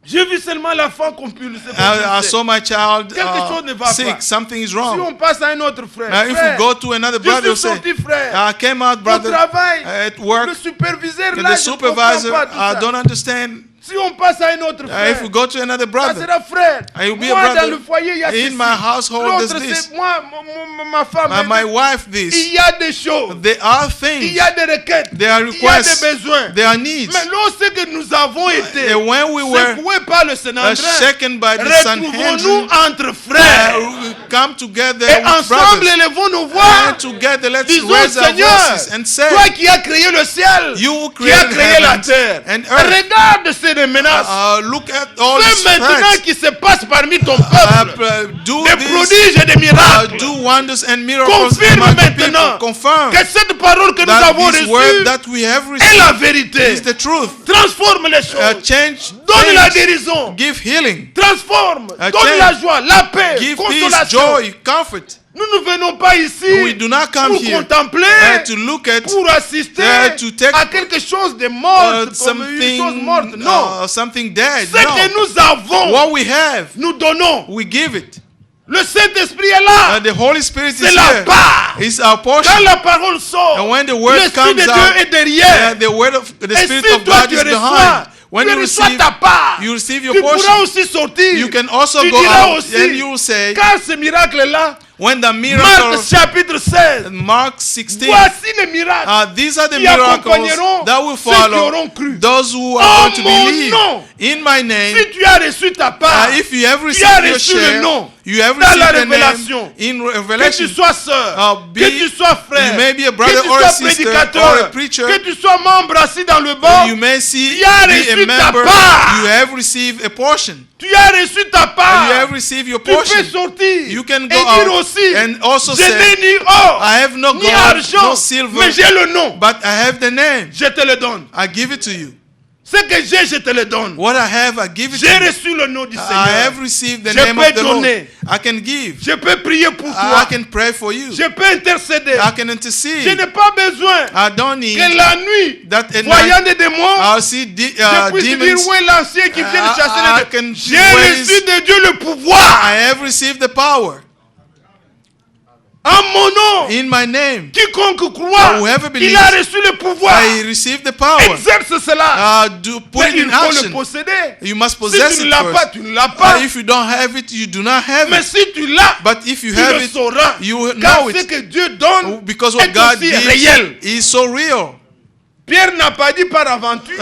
j'ai vu seulement l'enfant compulsé. I saw my child Quelque chose ne va pas. sick. Something is Si wrong. on passe à un autre frère, Now, if frère, you go to another je brother, you suis say, sorti, frère. I came out, Au brother, travail, at work. le superviseur, The là, je ne comprends supervisor, pas tout I ça. don't understand. Si on passe à un autre frère, If you go to another ça brother, sera frère. you'll be a Moi, brother. dans le foyer, il y a In ceci. my household, L'autre, there's this. c'est moi, ma femme. My wife, this. Il y a des choses. There are Il things. y a des requêtes. There are Il y a des requests. besoins. There are needs. Mais lorsque nous avons été And when we were secoués par le Sanhédrin, shaken by the retrouvons-nous Sanhedrin, entre frères. we come together Et with ensemble, brothers. élevons nos voix. And together, let's Disons, raise our Seigneur, voices and say, toi qui as créé le ciel, You who qui as created créé la heavens terre, and earth. regarde ces menaces. Look at all Fais these maintenant threats. qui se passe parmi ton peuple. Do Des this. prodiges et des miracles. Do wonders and miracles Confirme among the people. maintenant Confirm que cette parole que nous that avons this word reçue that we have est la received vérité. is the truth. Transforme les choses. Change Donne la things. guérison. Give healing. Transforme. Donne change. la joie, la paix, Give peace, consolation. joy, comfort. Nous ne venons pas ici We do not come pour here contempler, to look at pour assister to take à quelque chose de mort, comme une chose morte. Non. something dead. Ce que No. nous avons, What we have, nous donnons. we give it. Le Saint-Esprit est là. The Holy Spirit is C'est la here. part. It's our portion. Quand la parole sort, And when the word l'Esprit comes de Dieu out, est derrière. the word of the Et Spirit si of toi God tu is reçois, behind. When tu you reçois receive, ta part, you receive your tu pourras portion. aussi sortir. You can also Tu go diras out aussi, and you will say, car ce miracle-là, when the Marc miracle, chapitre 16, Mark 16, voici les miracles these are the qui miracles accompagneront that will ceux qui follow auront cru. those who En are going to mon believe. nom. In my name, Si tu as reçu ta part, if you have tu as received your reçu le share, nom you have dans la received the révélation. name in Que tu Revelation. sois sœur, Be- que tu sois frère, you may be a que brother tu or a sois sister prédicateur, or a preacher. que tu sois membre assis dans le banc, You may see tu as be reçu a ta member. part. You have received a portion. Tu as reçu ta part. You have received your Tu peux portion. sortir You can et go dire out aussi, and also je say, n'ai ni or, I have no ni gold, argent, no silver, mais j'ai le nom. but I have the name. Je te le donne. I give it to you. Ce que j'ai, je te le donne. What I have, I give it to J'ai you. reçu le nom du I Seigneur. have received the Je name peux of the Lord. donner. I can give. Je peux prier pour I toi. can pray for you. Je peux intercéder. I can Je intercede. n'ai pas besoin I don't need que la nuit, that at voyant night des démons, I'll see je puisse dire demons. où est l'ancien qui vient de chasser I les can démons. see J'ai where reçu is- de Dieu le pouvoir. I have received the power En mon nom, in my name. quiconque croit, Whoever believes, il a reçu le pouvoir. I received the power. Exerce cela. Put Mais it il in faut le action. posséder. You must Si possess tu ne it l'as pas, first. tu ne l'as pas. If you don't have it, you do not have Mais it. si tu l'as, But if you tu have le it, sauras. you Car know ce it. que Dieu donne Because what est God aussi gives réel. is so real. Pierre n'a pas dit par aventure.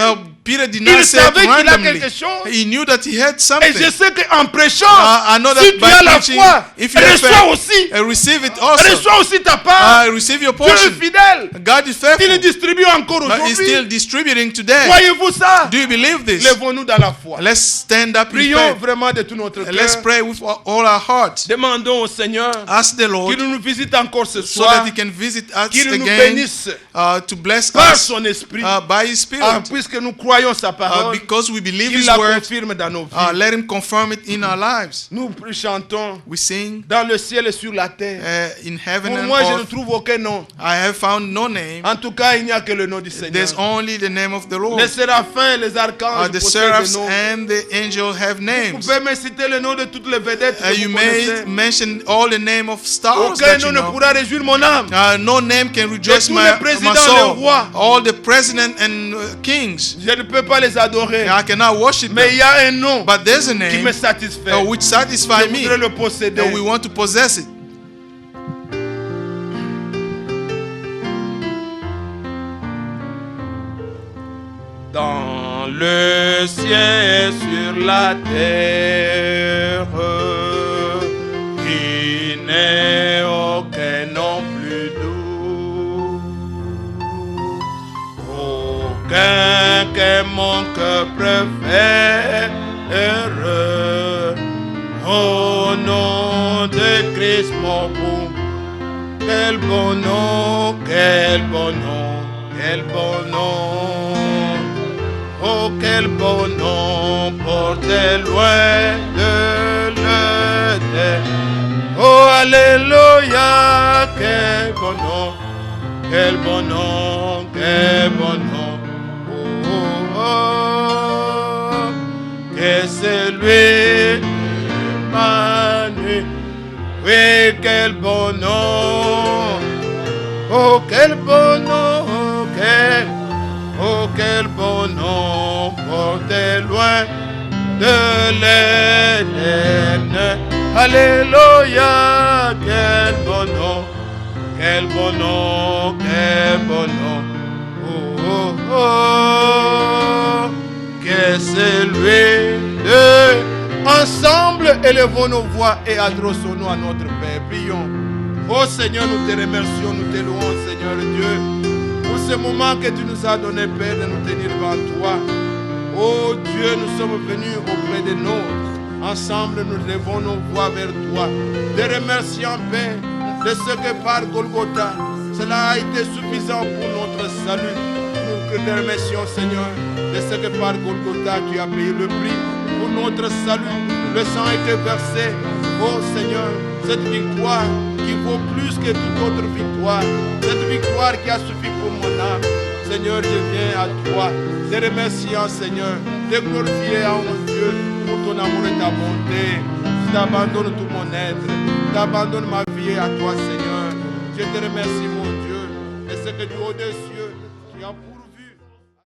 Peter did not Il say it savait qu'il a randomly. quelque chose. He knew that he had Et something. je sais qu'en prêchant, I know that si tu by as la preaching, foi, if you have reçois faith, aussi. receive it also. Reçois aussi ta part. Receive your Dieu est portion. fidèle. God is Il faithful. distribue encore But he's still aujourd'hui. distributing today. Voyez-vous ça? Do you believe this? Lèvons-nous dans la foi. Let's stand up in Prions faith. vraiment de tout notre Let's cœur. pray with all our hearts. Demandons au Seigneur Ask the Lord qu'il nous visite encore ce so soir, that he can visit us qu'il nous again, bénisse to bless par us son esprit, by his Spirit. puisque nous croyons sa parole, Because we believe qu'il his la word, confirme dans nos vies. let him confirm it in our lives. Nous chantons We sing dans le ciel et sur la terre. in heaven Pour and moi, je ne earth. trouve aucun nom. I have found no name. En tout cas, il n'y a que le nom du Seigneur. There's only the name of the Lord. Les séraphins, les archanges The possèdent des seraphs noms. and the angels have Vous names. pouvez me citer le nom de toutes les vedettes que You vous may connaissez. mention all the name of stars Aucun that you nom ne know. pourra réjouir mon âme. No name can rejoice tous my les présidents, soul. les rois. All the president and kings. Je ne peux pas les adorer. I cannot worship Mais il them. y a un nom But there's a qui name me satisfait. which satisfies Je me, voudrais le posséder. and we want to possess it. Dans le ciel, sur la terre, il n'est aucun nom plus doux, aucun que mon cœur préfère. Au nom de Christ mon bon, quel bon nom, quel bon nom, quel bon nom. Oh, quel bon nom, porte loin de l'autel. Oh, alléluia, quel bon nom, quel bon nom, quel bon nom. Oh, oh, oh, que c'est lui, Emmanuel. Oui, quel bon nom. Oh, quel bon nom, quel. Oh, quel bon nom, porté loin de l'Éternel. Alléluia, quel bon nom, quel bon nom, quel bon nom. Oh, oh, oh, que c'est lui de. Ensemble, élevons nos voix et adressons-nous à notre Père. Prions. Oh Seigneur, nous te remercions, nous te louons, Seigneur Dieu. Pour ce moment que tu nous as donné, Père, de nous tenir devant toi. Oh Dieu, nous sommes venus auprès de nous. Ensemble, nous levons nos voix vers toi. Te remercions, Père, de ce que par Golgotha, cela a été suffisant pour notre salut. Nous te remercions, Seigneur, de ce que par Golgotha, tu as payé le prix pour notre salut. Le sang a été versé. Oh Seigneur, cette victoire qui vaut plus que toute autre victoire. Cette victoire qui a suffi pour mon âme. Seigneur, je viens à toi. Te remerciant, Seigneur. Te glorifier à mon Dieu pour ton amour et ta bonté. Je t'abandonne tout mon être. Je t'abandonne ma vie à toi, Seigneur. Je te remercie, mon Dieu, de ce que du haut des cieux, tu as